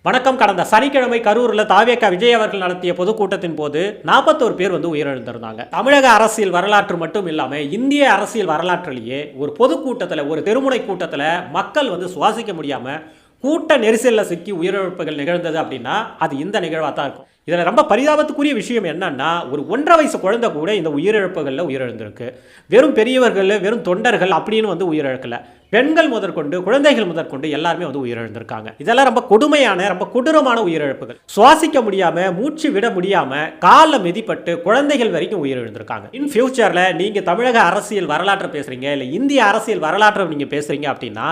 வணக்கம். கடந்த சனிக்கிழமை கரூரில் தாவேக விஜய் அவர்கள் நடத்திய பொதுக்கூட்டத்தின் போது 41 பேர் உயிரிழந்திருந்தாங்க. தமிழக அரசியல் வரலாற்று மட்டும் இல்லாம இந்திய அரசியல் வரலாற்றிலேயே ஒரு பொதுக்கூட்டத்தில், ஒரு தெருமுனை கூட்டத்தில் மக்கள் சுவாசிக்க முடியாம கூட்ட நெரிசலில் சிக்கி உயிரிழப்புகள் நிகழ்ந்தது அப்படின்னா அது இந்த நிகழ்வாக தான் இருக்கும். இதில் ரொம்ப பரிதாபத்துக்குரிய விஷயம் என்னன்னா, ஒரு 1.5 வயசு குழந்தை கூட இந்த உயிரிழப்புகளில் உயிரிழந்திருக்கு. வெறும் பெரியவர்கள், வெறும் தொண்டர்கள் அப்படின்னு உயிரிழக்கல. பெண்கள் முதற்கொண்டு, குழந்தைகள் முதற்கொண்டு எல்லாருமே உயிரிழந்திருக்காங்க. இதெல்லாம் ரொம்ப கொடுமையான, ரொம்ப கொடூரமான உயிரிழப்புகள். சுவாசிக்க முடியாம, மூச்சு விட முடியாம, காலில் மிதிப்பட்டு குழந்தைகள் வரைக்கும் உயிரிழந்திருக்காங்க. இன் ஃபியூச்சர்ல நீங்க தமிழக அரசியல் வரலாற்றை பேசுறீங்க, இல்லை இந்திய அரசியல் வரலாற்றை நீங்க பேசுறீங்க அப்படின்னா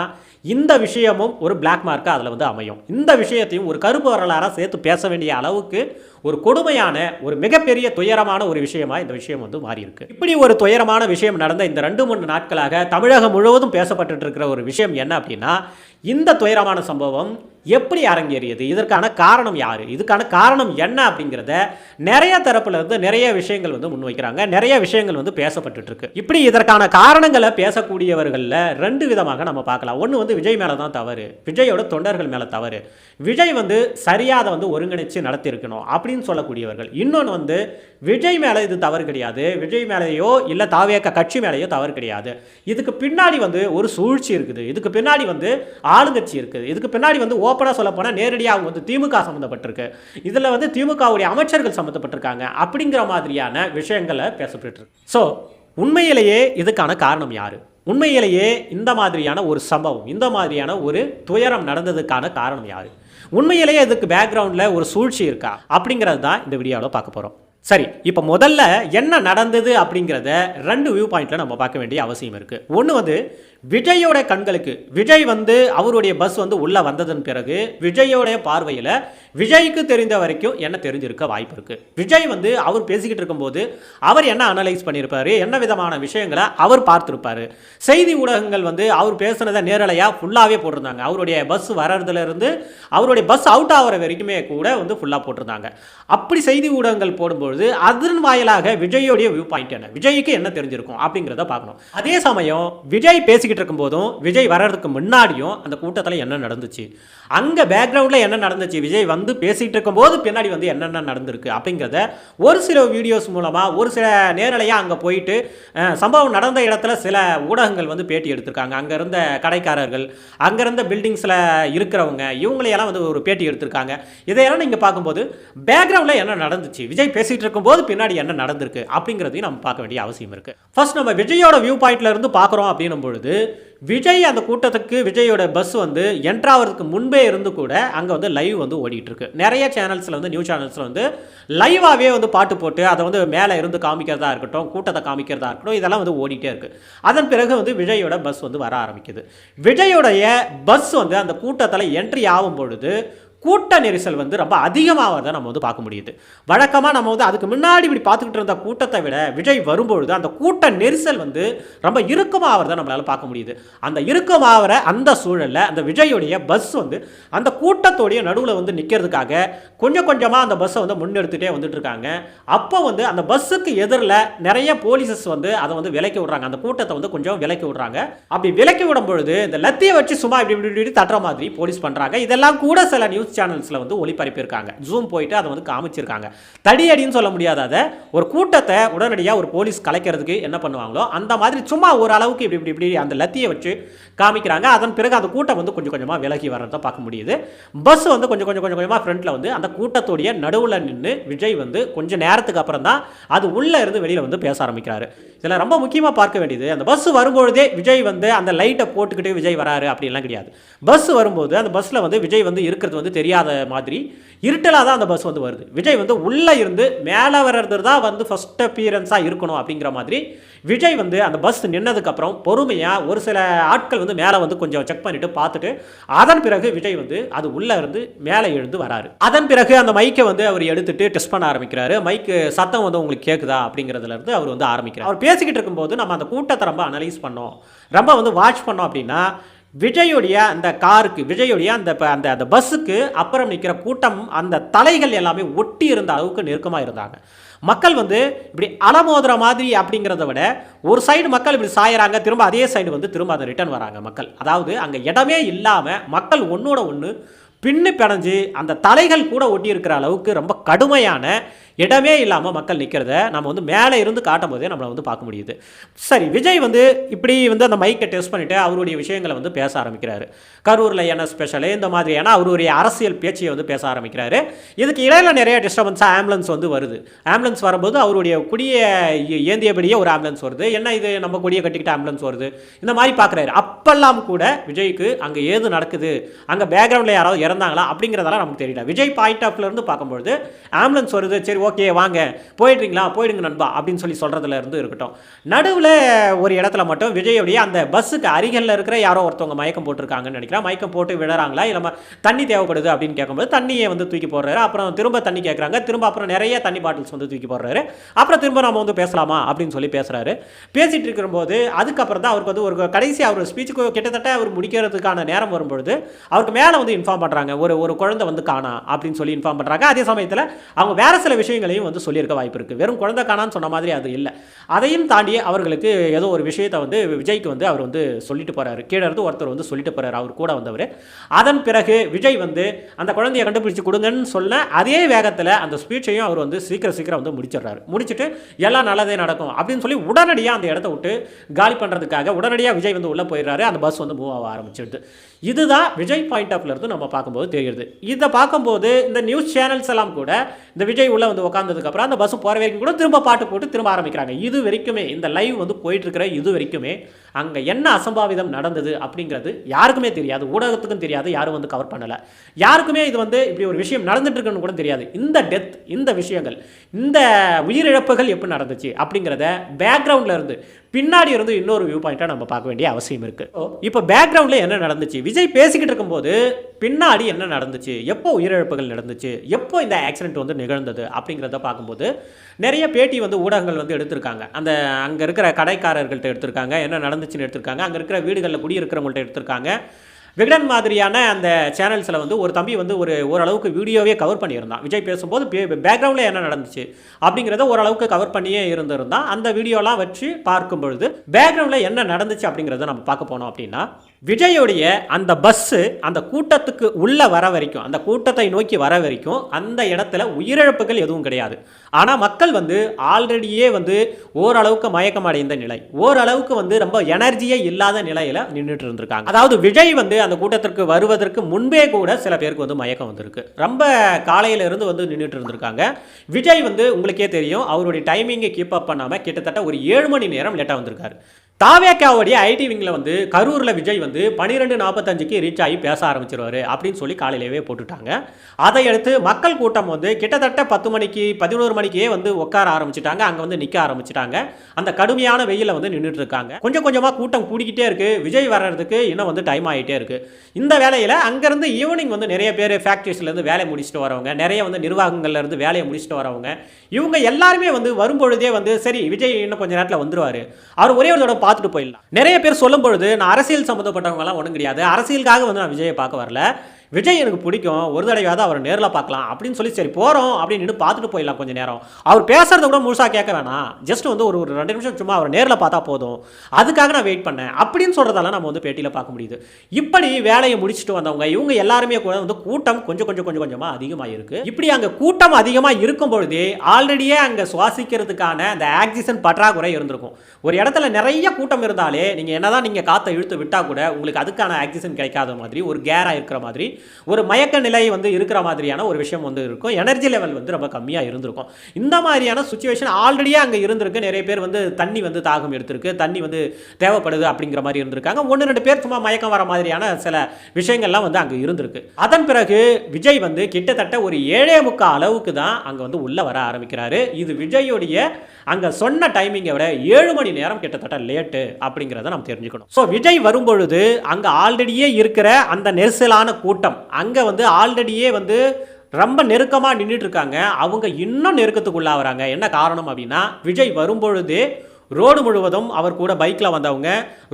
இந்த விஷயமும் ஒரு பிளாக் மார்க்கா அதில் அமையும். இந்த விஷயத்தையும் ஒரு கருப்பு வரலாறாக சேர்த்து பேச வேண்டிய அளவுக்கு ஒரு கொடுமையான, ஒரு மிகப்பெரிய துயரமான ஒரு விஷயமா இந்த விஷயம் மாறி இருக்கு. இப்படி ஒரு துயரமான விஷயம் நடந்த இந்த 2-3 நாட்களாக தமிழகம் முழுவதும் பேசப்பட்டு இருக்கிற ஒரு விஷயம் என்ன அப்படின்னா, இந்த துயரமான சம்பவம் எப்படி அரங்கேறியது, இதற்கான காரணம் யாரு, இதுக்கான காரணம் என்ன அப்படிங்கிறத நிறைய தரப்புல இருந்து நிறைய விஷயங்கள் முன்வைக்கிறாங்க. நிறைய விஷயங்கள் பேசப்பட்டு இருக்கு. இப்படி இதற்கான காரணங்களை பேசக்கூடியவர்கள்ல 2 விதமாக நம்ம பார்க்கலாம். ஒன்று விஜய் மேல தான் தவறு, விஜயோட தொண்டர்கள் மேல தவறு, விஜய் சரியாத ஒருங்கிணைச்சு நடத்தி இருக்கணும் அப்படின்னு சொல்லக்கூடியவர்கள். இன்னொன்று விஜய் மேல இது தவறு கிடையாது, விஜய் மேலேயோ இல்ல தாவேக கட்சி மேலேயோ தவறு கிடையாது, இதுக்கு பின்னாடி ஒரு சூழ்ச்சி இருக்குது, இதுக்கு பின்னாடி ஆளுங்கட்சி இருக்குது, இதுக்கு பின்னாடி ஓப்பனா சொல்ல போனா நேரடியாக திமுக சம்பந்தப்பட்டிருக்கு, இதுல திமுகவுடைய அமைச்சர்கள் சம்பந்தப்பட்டிருக்காங்க அப்படிங்கிற மாதிரியான விஷயங்களை பேசப்பட்டு இருக்கு. ஸோ உண்மையிலேயே இதுக்கான காரணம் யாரு, உண்மையிலேயே இந்த மாதிரியான ஒரு சம்பவம், இந்த மாதிரியான ஒரு துயரம் நடந்ததுக்கான காரணம் யாரு, உண்மையிலேயே இதுக்கு பேக்ரவுண்டில் ஒரு சூழ்ச்சி இருக்கா அப்படிங்கிறது தான் இந்த வீடியோவில் பார்க்க போகிறோம். சரி, இப்போ முதல்ல என்ன நடந்தது அப்படிங்கிறத 2 வியூ பாயிண்ட்ல நம்ம பார்க்க வேண்டிய அவசியம் இருக்கு. ஒன்று விஜயோட கண்களுக்கு, விஜய் அவருடைய பஸ் உள்ள வந்ததன் பிறகு விஜயோடைய பார்வையில் விஜய்க்கு தெரிந்த வரைக்கும் என்ன தெரிஞ்சிருக்க வாய்ப்பு இருக்கு. விஜய் அவர் பேசிக்கிட்டு இருக்கும்போது அவர் என்ன அனலைஸ் பண்ணியிருப்பாரு, என்ன விதமான விஷயங்களை அவர் பார்த்துருப்பாரு. செய்தி ஊடகங்கள் அவர் பேசுனதை நேரலையாக ஃபுல்லாகவே போட்டிருந்தாங்க. அவருடைய பஸ் வர்றதுல இருந்து அவருடைய பஸ் அவுட் ஆகிற வரைக்குமே கூட ஃபுல்லாக போட்டிருந்தாங்க. அப்படி செய்தி ஊடகங்கள் போடும்போது அதன் வாயிலாக விஜயோடைய வியூ பாயிண்ட் என்ன, விஜய்க்கு என்ன தெரிஞ்சிருக்கும் அப்படிங்கிறத பார்க்கணும். அதே சமயம் விஜய் பேசிக்கிட்டு இருக்கும் போதும், விஜய் வர்றதுக்கு முன்னாடியும் அந்த கூட்டத்தில் என்ன நடந்துச்சு, அங்க பேக்ரவுண்ட்ல என்ன நடந்துச்சு, விஜய் பேசிட்டு இருக்கும் போது பின்னாடி என்னென்ன நடந்திருக்கு அப்படிங்கிறத ஒரு சில வீடியோஸ் மூலமா, ஒரு சில நேரலையா அங்க போயிட்டு சம்பவம் நடந்த இடத்துல சில ஊடகங்கள் பேட்டி எடுத்திருக்காங்க. அங்க இருந்த கடைக்காரர்கள், அங்க இருந்த பில்டிங்ஸ்ல இருக்கிறவங்க, இவங்களையெல்லாம் ஒரு பேட்டி எடுத்திருக்காங்க. இதையெல்லாம் நீங்க பார்க்கும்போது பேக்ரவுண்ட்ல என்ன நடந்துச்சு, விஜய் பேசிட்டு இருக்கும் போது பின்னாடி என்ன நடந்திருக்கு அப்படிங்கிறதையும் நம்ம பார்க்க வேண்டிய அவசியம் இருக்கு. ஃபர்ஸ்ட் நம்ம விஜயோட வியூ பாயிண்ட்ல இருந்து பார்க்குறோம் அப்படின்னும் பொழுது, விஜய் அந்த கூட்டத்துக்கு விஜயோட பஸ் என்ட்ரு ஆகிறதுக்கு முன்பே இருந்து கூட அங்கே லைவ் ஓடிட்டு இருக்கு. நிறைய சேனல்ஸில் நியூஸ் சேனல்ஸில் லைவாகவே பாட்டு போட்டு அதை மேலே இருந்து காமிக்கிறதா இருக்கட்டும், கூட்டத்தை காமிக்கிறதா இருக்கட்டும், இதெல்லாம் ஓடிட்டே இருக்கு. அதன் பிறகு விஜயோட பஸ் வர ஆரம்பிக்குது. விஜயோடைய பஸ் அந்த கூட்டத்தில் என்ட்ரி ஆகும் பொழுது கூட்ட நெரிசல் ரொம்ப அதிகமாக நம்ம பார்க்க முடியுது. வழக்கமாக நம்ம அதுக்கு முன்னாடி இப்படி பார்த்துக்கிட்டு இருந்த கூட்டத்தை விட விஜய் வரும்பொழுது அந்த கூட்ட நெரிசல் ரொம்ப இறுக்கமாக நம்மளால பார்க்க முடியுது. அந்த இறுக்கமாகிற அந்த சூழலில் அந்த விஜயோடைய பஸ் அந்த கூட்டத்தோடைய நடுவில் நிற்கிறதுக்காக கொஞ்சம் கொஞ்சமாக அந்த பஸ்ஸை முன்னெடுத்துட்டே வந்துட்டு இருக்காங்க. அப்போ அந்த பஸ்ஸுக்கு எதிரில் நிறைய போலீசஸ் அதை விலக்கி விடுறாங்க, அந்த கூட்டத்தை கொஞ்சம் விலக்கி விடுறாங்க. அப்படி விலக்கி விடும் பொழுது இந்த லத்தியை வச்சு சும்மா இப்படி தட்டுற மாதிரி போலீஸ் பண்ணுறாங்க. இதெல்லாம் கூட சில நியூஸ் சேனல்ஸ்ல ஒளிபரப்பியிருக்காங்க, ஜூம் போயிட்டு அதை காமிச்சிருக்காங்க. தடியடின்னு சொல்ல முடியாத ஒரு கூட்டத்தை உடனடியாக ஒரு போலீஸ் கலைக்கிறதுக்கு என்ன பண்ணுவாங்களோ அந்த மாதிரி சும்மா ஒரு அளவுக்கு இப்படி அந்த லத்தியை வச்சு காமிக்கிறாங்க. அதன் பிறகு அந்த கூட்டம் கொஞ்சம் கொஞ்சமாக விலகி வர்றதை பார்க்க முடியுது. பஸ் கொஞ்சம் கொஞ்சமாக ஃப்ரண்ட்ல அந்த கூட்டத்தோடைய நடுவில் நின்று விஜய் கொஞ்ச நேரத்துக்கு அப்புறம் தான் அது உள்ள இருந்து வெளியில பேச ஆரம்பிக்கிறாரு. இதில் ரொம்ப முக்கியமாக பார்க்க வேண்டியது, அந்த பஸ் வரும்பொழுதே விஜய் அந்த லைட்டை போட்டுக்கிட்டு விஜய் வராரு அப்படின்லாம் கிடையாது. பஸ் வரும்போது அந்த பஸ்ல விஜய் இருக்கிறது தெரியாத மாதிரி இருட்டலாக தான் அந்த பஸ் வருது. விஜய் உள்ள இருந்து மேலே வர்றது தான் ஃபர்ஸ்ட் அப்பியரன்ஸாக இருக்கணும் அப்படிங்கிற மாதிரி விஜய் அந்த பஸ் நின்னதுக்கு அப்புறம் பொறுமையாக ஒரு சில ஆட்கள் மேலே கொஞ்சம் செக் பண்ணிட்டு பார்த்துட்டு அதன் பிறகு விஜய் அது உள்ள இருந்து மேலே எழுந்து வராரு. அதன் பிறகு அந்த மைக்கை அவர் எடுத்துட்டு டெஸ்ட் பண்ண ஆரம்பிக்கிறாரு. மைக்கு சத்தம் உங்களுக்கு கேட்குதா அப்படிங்கிறதுல இருந்து அவர் ஆரம்பிக்கிறார். அவர் பேசிக்கிட்டு இருக்கும்போது நம்ம அந்த கூட்டத்தை ரொம்ப அனலைஸ் பண்ணோம், ரொம்ப வாட்ச் பண்ணோம் அப்படின்னா விஜயோடைய அந்த காருக்கு, விஜயோடைய அந்த பஸ்ஸுக்கு அப்புறம் நிற்கிற கூட்டம் அந்த தலைகள் எல்லாமே ஒட்டி இருந்த அளவுக்கு நெருக்கமாக இருந்தாங்க. மக்கள் இப்படி அலமோதுற மாதிரி அப்படிங்கிறத விட ஒரு சைடு மக்கள் இப்படி சாயறாங்க, திரும்ப அதே சைடு திரும்ப அதை ரிட்டர்ன் வராங்க மக்கள். அதாவது அங்கே இடமே இல்லாமல் மக்கள் ஒன்னோட ஒன்று பின்னு பிணைஞ்சு அந்த தலைகள் கூட ஒட்டி இருக்கிற அளவுக்கு ரொம்ப கடுமையான இடமே இல்லாமல் மக்கள் நிற்கிறத நம்ம வந்து மேலே இருந்து காட்டும் போதே நம்மளை வந்து பார்க்க முடியுது. சரி, விஜய் வந்து இப்படி வந்து அந்த மைக்கை டெஸ்ட் பண்ணிவிட்டு அவருடைய விஷயங்களை வந்து பேச ஆரம்பிக்கிறாரு. கரூரில் என்ன ஸ்பெஷலு இந்த மாதிரியான அவருடைய அரசியல் பேச்சையை வந்து பேச ஆரம்பிக்கிறாரு. இதுக்கு இடையில நிறைய டிஸ்டர்பன்ஸாக ஆம்புலன்ஸ் வந்து வருது. ஆம்புலன்ஸ் வரும்போது அவருடைய கொடியை ஏந்தியபடியே ஒரு ஆம்புலன்ஸ் வருது. என்ன இது நம்ம கொடியை கட்டிக்கிட்டு ஆம்புலன்ஸ் வருது இந்த மாதிரி பார்க்குறாரு. அப்பெல்லாம் கூட விஜய்க்கு அங்கே ஏது நடக்குது, அங்கே பேக்ரவுண்டில் யாராவது இறந்தாங்களா அப்படிங்கிறதெல்லாம் நமக்கு தெரியல. விஜய் பாயிண்ட் ஆஃப்லேருந்து பார்க்கும்பொழுது ஆம்புலன்ஸ் வருது, சரி ஓகே வாங்க போயிடுறீங்களா, போயிடுங்க நண்பா அப்படின்னு சொல்லி சொல்கிறதுல இருந்து இருக்கட்டும். நடுவில் ஒரு இடத்துல மட்டும் விஜயோடைய அந்த பஸ்ஸுக்கு அருகில் இருக்கிற யாரோ ஒருத்தவங்க மயக்கம் போட்டிருக்காங்கன்னு நினைக்கிறேன். மயக்கம் போட்டு விழறாங்களா இல்லை தண்ணி தேவைப்படுது அப்படின்னு கேட்கும்போது தண்ணியை வந்து தூக்கி போடுறாரு. அப்புறம் திரும்ப தண்ணி கேட்குறாங்க, திரும்ப அப்புறம் நிறைய தண்ணி பாட்டில்ஸ் வந்து தூக்கி போடுறாரு. அப்புறம் திரும்ப நம்ம வந்து பேசலாமா அப்படின்னு சொல்லி பேசுகிறாரு. பேசிகிட்டு இருக்கும்போது அதுக்கப்புறம் தான் அவருக்கு வந்து ஒரு கடைசி அவர் ஸ்பீச்சுக்கு கிட்டத்தட்ட அவர் முடிக்கிறதுக்கான நேரம் வரும்பொழுது அவருக்கு மேலே வந்து இன்ஃபார்ம் பண்ணுறாங்க, ஒரு குழந்தை வந்து காணா அப்படின்னு சொல்லி இன்ஃபார்ம் பண்ணுறாங்க. அதே சமயத்தில் அவங்க வேறு சில விஷயங்களையும் வந்து சொல்லியிருக்க வாய்ப்பு இருக்குது. வெறும் குழந்தை காணான்னு சொன்ன மாதிரி அது இல்லை. அதையும் தாண்டி அவர்களுக்கு ஏதோ ஒரு விஷயத்தை வந்து விஜய்க்கு வந்து அவர் வந்து சொல்லிட்டு போகிறாரு. கீழே இருந்து ஒருத்தர் வந்து சொல்லிட்டு போகிறார், அவர் கூட வந்தவர். அதன் பிறகு விஜய் வந்து அந்த குழந்தையை கண்டுபிடிச்சு கொடுங்கன்னு சொல்ல அதே வேகத்தில் அந்த ஸ்பீச்சையும் அவர் வந்து சீக்கிரம் வந்து முடிச்சிடுறாரு. முடிச்சுட்டு எல்லாம் நல்லதே நடக்கும் அப்படின்னு சொல்லி உடனடியாக அந்த இடத்த விட்டு காலி பண்ணுறதுக்காக உடனடியாக விஜய் வந்து உள்ளே போயிடுறாரு. அந்த பஸ் வந்து மூவ் ஆக ஆரம்பிச்சிடுது. இதுதான் விஜய் பாயிண்ட் ஆஃப்ல இருந்து நம்ம பார்க்கும்போது தெரியுது. இதை பார்க்கும்போது இந்த நியூஸ் சேனல்ஸ் எல்லாம் கூட இந்த விஜய் உள்ள வந்து உட்கார்ந்ததுக்கு அப்புறம் அந்த பஸ் போகிற வரைக்கும் கூட திரும்ப பாட்டு போட்டு திரும்ப ஆரம்பிக்கிறாங்க. இது வரைக்குமே இந்த லைவ் வந்து போயிட்டு இருக்கிற இது வரைக்குமே அங்கே என்ன அசம்பாவிதம் நடந்தது அப்படிங்கிறது யாருக்குமே தெரியாது, ஊடகத்துக்கும் தெரியாது, யாரும் வந்து கவர் பண்ணலை. யாருக்குமே இது வந்து இப்படி ஒரு விஷயம் நடந்துட்டு இருக்குன்னு கூட தெரியாது. இந்த டெத், இந்த விஷயங்கள், இந்த உயிரிழப்புகள் எப்படி நடந்துச்சு அப்படிங்கிறத பேக்ரவுண்டில் இருந்து பின்னாடி இருந்து இன்னொரு வியூ பாயிண்ட்டாக நம்ம பார்க்க வேண்டிய அவசியம் இருக்குது. இப்போ பேக்ரவுண்டில் என்ன நடந்துச்சு, விஜய் பேசிக்கிட்டு இருக்கும்போது பின்னாடி என்ன நடந்துச்சு, எப்போ உயிரிழப்புகள் நடந்துச்சு, எப்போ இந்த ஆக்சிடென்ட் வந்து நிகழ்ந்தது அப்படிங்கிறத பார்க்கும்போது நிறைய பேட்டி வந்து ஊடகங்கள் வந்து எடுத்திருக்காங்க. அந்த அங்கே இருக்கிற கடைக்காரர்கள்ட்ட எடுத்திருக்காங்க, என்ன நடந்துச்சுன்னு எடுத்திருக்காங்க, அங்கே இருக்கிற வீடுகளில் குடியிருக்கிறவங்கள்ட்ட எடுத்திருக்காங்க. விகடன் மாதிரியான அந்த சேனல்ஸில் வந்து ஒரு தம்பி வந்து ஓரளவுக்கு வீடியோவே கவர் பண்ணியிருந்தான். விஜய் பேசும்போது பேக்ரவுண்டில் என்ன நடந்துச்சு அப்படிங்கிறத ஓரளவுக்கு கவர் பண்ணியே இருந்திருந்தான். அந்த வீடியோலாம் வச்சு பார்க்கும் பொழுது பேக்ரவுண்டில் என்ன நடந்துச்சு அப்படிங்கிறத நம்ம பார்க்க போனோம் அப்படின்னா, விஜயோடைய அந்த பஸ்ஸு அந்த கூட்டத்துக்கு உள்ளே வர வரைக்கும், அந்த கூட்டத்தை நோக்கி வர வரைக்கும் அந்த இடத்துல உயிரிழப்புகள் எதுவும் கிடையாது. ஆனால் மக்கள் வந்து ஆல்ரெடியே வந்து ஓரளவுக்கு மயக்கம் அடைந்த நிலை, ஓரளவுக்கு வந்து ரொம்ப எனர்ஜியே இல்லாத நிலையில் நின்றுட்டு இருந்திருக்காங்க. அதாவது விஜய் வந்து அந்த கூட்டத்திற்கு வருவதற்கு முன்பே கூட சில பேருக்கு வந்து மயக்கம் வந்திருக்கு. ரொம்ப காலையிலிருந்து வந்து நின்றுட்டு இருந்திருக்காங்க. விஜய் வந்து உங்களுக்கே தெரியும், அவருடைய டைமிங்கை கீப் அப் பண்ணாமல் கிட்டத்தட்ட ஒரு 7 மணி நேரம் லேட்டாக வந்திருக்காரு. தாவேக்காவுடைய ஐடி விங்கில் வந்து கரூரில் விஜய் வந்து 12:45க்கு ரீச் ஆகி பேச ஆரம்பிச்சிருவார் அப்படின்னு சொல்லி காலையிலேயே போட்டுட்டாங்க. அதை அடுத்து மக்கள் கூட்டம் வந்து கிட்டத்தட்ட 10 மணிக்கு 11 மணிக்கே வந்து உட்கார ஆரம்பிச்சிட்டாங்க, அங்கே வந்து நிற்க ஆரம்பிச்சிட்டாங்க. அந்த கடுமையான வெயிலில் வந்து நின்றுட்டு இருக்காங்க. கொஞ்சம் கொஞ்சமாக கூட்டம் கூடிக்கிட்டே இருக்குது. விஜய் வர்றதுக்கு இன்னும் வந்து டைம் ஆகிட்டே இருக்குது. இந்த வேலையில் அங்கேருந்து ஈவினிங் வந்து நிறைய பேர் ஃபேக்ட்ரிஸ்லேருந்து வேலையை முடிச்சுட்டு வரவங்க, நிறைய வந்து நிர்வாகங்கள்லேருந்து வேலையை முடிச்சுட்டு வரவங்க, இவங்க எல்லாருமே வந்து வரும்பொழுதே வந்து சரி விஜய் இன்னும் கொஞ்சம் நேரத்தில் வந்துருவார், அவர் ஒரே ஒரு தடவை பார்த்துட்டு போயிடலாம். நிறைய பேர் சொல்லும் பொழுது நான் அரசியல் சம்மந்தப்பட்டவங்கலாம் ஒன்றும் கிடையாது, அரசியலுக்காக வந்து நான் விஜயை பார்க்க வரல, விஜய் எனக்கு பிடிக்கும், ஒரு தடவையாவது அவர் நேரில் பார்க்கலாம் அப்படின்னு சொல்லி சரி போகிறோம் அப்படின்னு பார்த்துட்டு போயிடலாம். கொஞ்சம் நேரம் அவர் பேசுறத கூட முழுசாக கேட்க வேணாம், ஜஸ்ட் வந்து ஒரு 2 நிமிஷம் சும்மா அவர் நேரில் பார்த்தா போதும், அதுக்காக நான் வெயிட் பண்ணேன் அப்படின்னு சொல்கிறதால நம்ம வந்து பேட்டியில் பார்க்க முடியுது. இப்படி வேலையை முடிச்சுட்டு வந்தவங்க இவங்க எல்லாருமே கூட வந்து கூட்டம் கொஞ்சமாக அதிகமாக இருக்குது. இப்படி அங்கே கூட்டம் அதிகமாக இருக்கும் பொழுதே ஆல்ரெடியே அங்கே சுவாசிக்கிறதுக்கான அந்த ஆக்சிஜன் பற்றாக்குறை இருந்திருக்கும். ஒரு இடத்துல நிறைய கூட்டம் இருந்தாலே நீங்கள் என்னதான் நீங்கள் காற்றை இழுத்து விட்டால் கூட உங்களுக்கு அதுக்கான ஆக்சிஜன் கிடைக்காத மாதிரி, ஒரு கேராக இருக்கிற மாதிரி, ஒரு மயக்க நிலை வந்து இருக்கிற மாதிரியான ஒரு விஷயம் வந்து இருக்கும். எனர்ஜி லெவல் வந்து ரொம்ப கம்மியாக இருந்திருக்கும். இந்த மாதிரியான சுச்சுவேஷன் ஆல்ரெடியே அங்கே இருந்திருக்கு. நிறைய பேர் வந்து தண்ணி வந்து தாகம் எடுத்திருக்கு, தண்ணி வந்து தேவைப்படுது அப்படிங்கிற மாதிரி இருந்திருக்காங்க. 1-2 பேர் சும்மா மயக்கம் வர மாதிரியான சில விஷயங்கள்லாம் வந்து அங்கே இருந்திருக்கு. அதன் பிறகு விஜய் வந்து கிட்டத்தட்ட ஒரு 7:45 அளவுக்கு தான் அங்கே வந்து உள்ளே வர ஆரம்பிக்கிறாரு. இது விஜயோடைய அங்கே சொன்ன டைமிங்கை விட 7 மணி நேரம் கிட்டத்தட்ட லேட்டு அப்படிங்கிறத நம்ம தெரிஞ்சுக்கணும். ஸோ விஜய் வரும்பொழுது அங்கே ஆல்ரெடியே இருக்கிற அந்த நெரிசலான கூட்டம் அங்கே வந்து ஆல்ரெடியே வந்து ரொம்ப நெருக்கமாக நின்றுட்டு இருக்காங்க. அவங்க இன்னும் நெருக்கத்துக்குள்ளாகிறாங்க. என்ன காரணம் அப்படின்னா விஜய் வரும்பொழுது ரோடு முழுவதும் அவர் கூட பைக்கில் வந்தவங்க,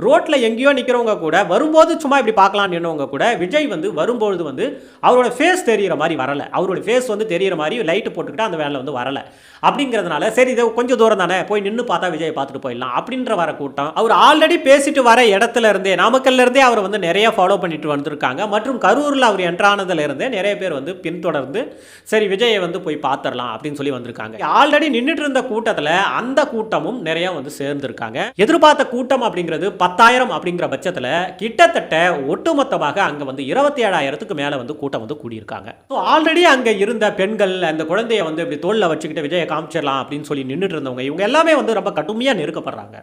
ரோட்டில் எங்கேயோ நிற்கிறவங்க கூட, வரும்போது சும்மா இப்படி பார்க்கலான்னு நின்னவங்க கூட விஜய் வந்து வரும்பொழுது வந்து அவரோட ஃபேஸ் தெரிகிற மாதிரி வரலை. அவரோட ஃபேஸ் வந்து தெரிகிற மாதிரி லைட்டு போட்டுக்கிட்டு அந்த வேனில் வந்து வரலை. அப்படிங்கிறதுனால சரி இது கொஞ்சம் தூரம் தானே போய் நின்று பார்த்தா விஜயை பார்த்துட்டு போயிடலாம் அப்படின்ற வர கூட்டம். அவர் ஆல்ரெடி பேசிட்டு வர இடத்துல இருந்தே, நாமக்கல்ல இருந்தே அவர் வந்து நிறைய ஃபாலோ பண்ணிட்டு வந்திருக்காங்க. மற்றும் கரூரில் அவர் என்ட்ரானதுல இருந்தே நிறைய பேர் வந்து பின்தொடர்ந்து சரி விஜயை வந்து போய் பார்த்துடலாம் அப்படின்னு சொல்லி வந்திருக்காங்க. ஆல்ரெடி நின்றுட்டு இருந்த கூட்டத்தில் அந்த கூட்டமும் நிறைய வந்து சேர்ந்திருக்காங்க. எதிர்பார்த்த கூட்டம் அப்படிங்கிறது 10,000 அப்படிங்கிற பட்சத்தில் கிட்டத்தட்ட ஒட்டுமொத்தமாக அங்கே வந்து 27,000க்கு மேலே வந்து கூட்டம் வந்து கூடியிருக்காங்க. ஆல்ரெடி அங்கே இருந்த பெண்கள் அந்த குழந்தைய வந்து இப்படி தோளில் வச்சுக்கிட்டு விஜயை காமிச்சிடலாம் அப்படின்னு சொல்லி நின்றுட்டு இருந்தவங்க இவங்க எல்லாமே வந்து ரொம்ப கடுமையாக நெருக்கப்படுறாங்க.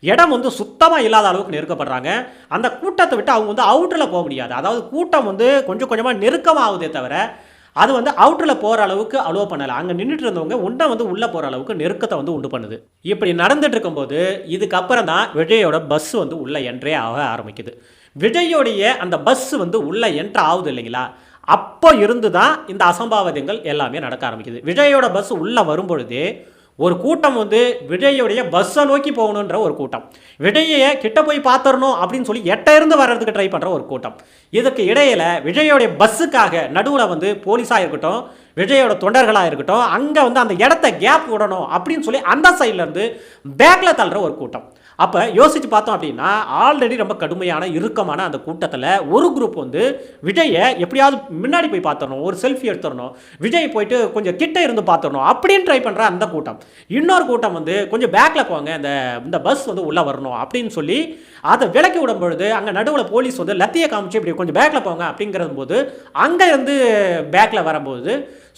இடம் வந்து சுத்தமாக இல்லாத அளவுக்கு நெருக்கப்படுறாங்க. அந்த கூட்டத்தை விட்டு அவங்க வந்து அவுட்டரில் போக முடியாது. அதாவது கூட்டம் வந்து கொஞ்சம் கொஞ்சமாக நெருக்கமாகுதே தவிர அது வந்து அவுட்டரில் போகிற அளவுக்கு அலோவ் பண்ணலை. அங்கே நின்றுட்டு இருந்தவங்க உண்டை வந்து உள்ளே போகிற அளவுக்கு நெருக்கத்தை வந்து உண்டு பண்ணுது. இப்படி நடந்துட்டு இருக்கும்போது இதுக்கப்புறம் தான் விஜயோட பஸ் வந்து உள்ளே என்ட்ரே ஆக ஆரம்பிக்குது. விஜயோடைய அந்த பஸ் வந்து உள்ளே என்ட்ரு ஆகுது இல்லைங்களா, அப்போ இருந்து தான் இந்த அசம்பாவிதங்கள் எல்லாமே நடக்க ஆரம்பிக்குது. விஜயோட பஸ் உள்ளே வரும்பொழுதே ஒரு கூட்டம் வந்து விஜயோடைய பஸ்ஸை நோக்கி போகணுன்ற ஒரு கூட்டம், விஜயை கிட்ட போய் பார்த்துடணும் அப்படின்னு சொல்லி இருந்து வர்றதுக்கு ட்ரை பண்ணுற ஒரு கூட்டம். இதுக்கு இடையில் விஜயோடைய பஸ்ஸுக்காக நடுவில் வந்து போலீஸாக இருக்கட்டும், விஜயோட தொண்டர்களாக இருக்கட்டும், அங்கே வந்து அந்த இடத்த கேப் விடணும் அப்படின்னு சொல்லி அந்த சைட்லேருந்து பேக்கில் தள்ளுற ஒரு கூட்டம். அப்போ யோசித்து பார்த்தோம் அப்படின்னா ஆல்ரெடி ரொம்ப கடுமையான இறுக்கமான அந்த கூட்டத்தில் ஒரு குரூப் வந்து விஜயை எப்படியாவது முன்னாடி போய் பார்த்துடணும், ஒரு செல்ஃபி எடுத்துடணும், விஜய் போயிட்டு கொஞ்சம் கிட்ட இருந்து பார்த்துடணும் அப்படின்னு ட்ரை பண்ணுற அந்த கூட்டம். இன்னொரு கூட்டம் வந்து கொஞ்சம் பேக்கில் போங்க, இந்த பஸ் வந்து உள்ளே வரணும் அப்படின்னு சொல்லி அதை விலக்கி விடும் பொழுது அங்கே நடுவில் போலீஸ் வந்து லத்தியை காமிச்சு இப்படி கொஞ்சம் பேக்கில் போங்க அப்படிங்கிறது போது அங்கே இருந்து பேக்கில் வரும்போது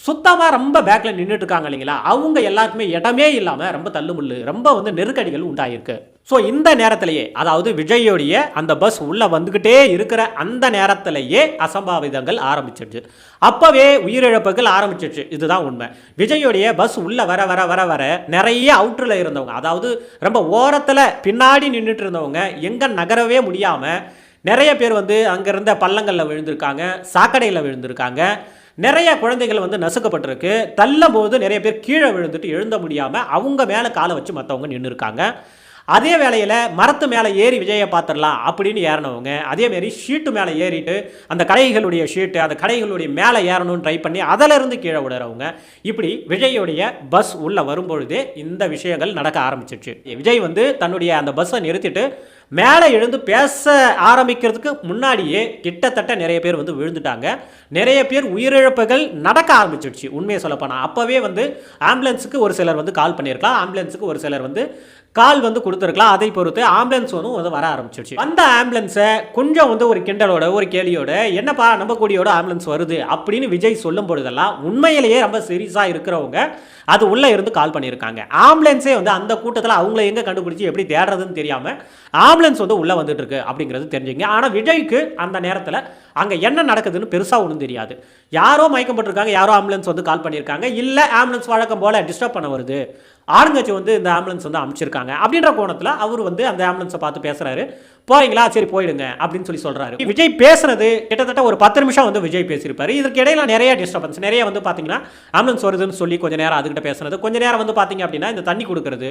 சுத்தமாக ரொம்ப பேக்கில் நின்றுட்டு இருக்காங்க இல்லைங்களா, அவங்க எல்லாருக்குமே இடமே இல்லாமல் ரொம்ப தள்ளுமுள்ளு, ரொம்ப வந்து நெருக்கடிகள் உண்டாயிருக்கு. ஸோ இந்த நேரத்திலேயே, அதாவது விஜயோடைய அந்த பஸ் உள்ளே வந்துக்கிட்டே இருக்கிற அந்த நேரத்திலேயே அசம்பாவிதங்கள் ஆரம்பிச்சிடுச்சு. அப்போவே உயிரிழப்புகள் ஆரம்பிச்சிடுச்சு. இதுதான் உண்மை. விஜயோடைய பஸ் உள்ளே வர வர வர வர நிறைய அவுட்டரில் இருந்தவங்க, அதாவது ரொம்ப ஓரத்தில் பின்னாடி நின்றுட்டு இருந்தவங்க எங்கே நகரவே முடியாமல் நிறைய பேர் வந்து அங்கே இருந்த பள்ளங்களில் விழுந்திருக்காங்க, சாக்கடையில் விழுந்திருக்காங்க, நிறைய குழந்தைகள் வந்து நசுக்கப்பட்டிருக்கு. தள்ளும் போது நிறைய பேர் கீழே விழுந்துட்டு எழுந்த முடியாமல் அவங்க மேலே காலை வச்சு மற்றவங்க நின்று இருக்காங்க. அதே வேளையில் மரத்து மேலே ஏறி விஜயை பார்த்துடலாம் அப்படின்னு ஏறினவங்க, அதேமாரி ஷீட்டு மேலே ஏறிட்டு அந்த கடைகளுடைய ஷீட்டு அந்த கடைகளுடைய மேலே ஏறணும்னு ட்ரை பண்ணி அதிலிருந்து கீழே விடுறவங்க, இப்படி விஜயோடைய பஸ் உள்ளே வரும்பொழுதே இந்த விஷயங்கள் நடக்க ஆரம்பிச்சிருச்சு. விஜய் வந்து தன்னுடைய அந்த பஸ்ஸை நிறுத்திட்டு மேலே எழுந்து பேச ஆரம்பிக்கிறதுக்கு முன்னாடியே கிட்டத்தட்ட நிறைய பேர் வந்து விழுந்துட்டாங்க. நிறைய பேர் உயிரிழப்புகள் நடக்க ஆரம்பிச்சிடுச்சு. உண்மையை சொல்லப்போனால் அப்போவே வந்து ஆம்புலன்ஸுக்கு ஒரு சிலர் வந்து கால் பண்ணியிருக்கலாம், ஆம்புலன்ஸுக்கு ஒரு சிலர் வந்து கால் வந்து கொடுத்துருக்கலாம். அதை பொறுத்து ஆம்புலன்ஸ் வந்து வர ஆரம்பிச்சிடுச்சு. அந்த ஆம்புலன்ஸை கொஞ்சம் வந்து ஒரு கிண்டலோட ஒரு கேலியோட என்னப்பா நம்ம கூடியோட ஆம்புலன்ஸ் வருது அப்படின்னு விஜய் சொல்லும் பொழுதெல்லாம் உண்மையிலேயே ரொம்ப சீரியஸாக இருக்கிறவங்க அது உள்ளே இருந்து கால் பண்ணியிருக்காங்க. ஆம்புலன்ஸே வந்து அந்த கூட்டத்தில் அவங்கள எங்கே கண்டுபிடிச்சி எப்படி தேடுறதுன்னு தெரியாமல் ஆம்புலன்ஸ் வந்து உள்ளே வந்துட்டு இருக்கு அப்படிங்கிறது தெரிஞ்சுங்க. ஆனால் விஜய்க்கு அந்த நேரத்தில் அங்கே என்ன நடக்குதுன்னு பெருசாக ஒன்றும் தெரியாது. யாரோ மயக்கம் போட்டிருக்காங்க, யாரோ ஆம்புலன்ஸ் வந்து கால் பண்ணியிருக்காங்க, இல்லை ஆம்புலன்ஸ் வழக்கம் போல் டிஸ்டர்ப் பண்ண வருது, ஆளுங்கட்சி வந்து இந்த ஆம்புலன்ஸ் வந்து அனுப்பிச்சிருக்காங்க அப்படின்ற கோணத்தில் அவர் வந்து அந்த ஆம்புலன்ஸை பார்த்து பேசுகிறாரு. போறீங்களா, சரி போயிடுங்க அப்படின்னு சொல்லி சொல்கிறாரு. விஜய் பேசுறது கிட்டத்தட்ட ஒரு 10 நிமிஷம் வந்து விஜய் பேசியிருப்பாரு. இதற்கு இடையில நிறைய டிஸ்டர்பன்ஸ், நிறைய வந்து பார்த்தீங்கன்னா ஆம்புலன்ஸ் வருதுன்னு சொல்லி கொஞ்சம் நேரம் அதுக்கிட்ட பேசுறது, கொஞ்சம் நேரம் வந்து பார்த்தீங்க அப்படின்னா இந்த தண்ணி கொடுக்கறது,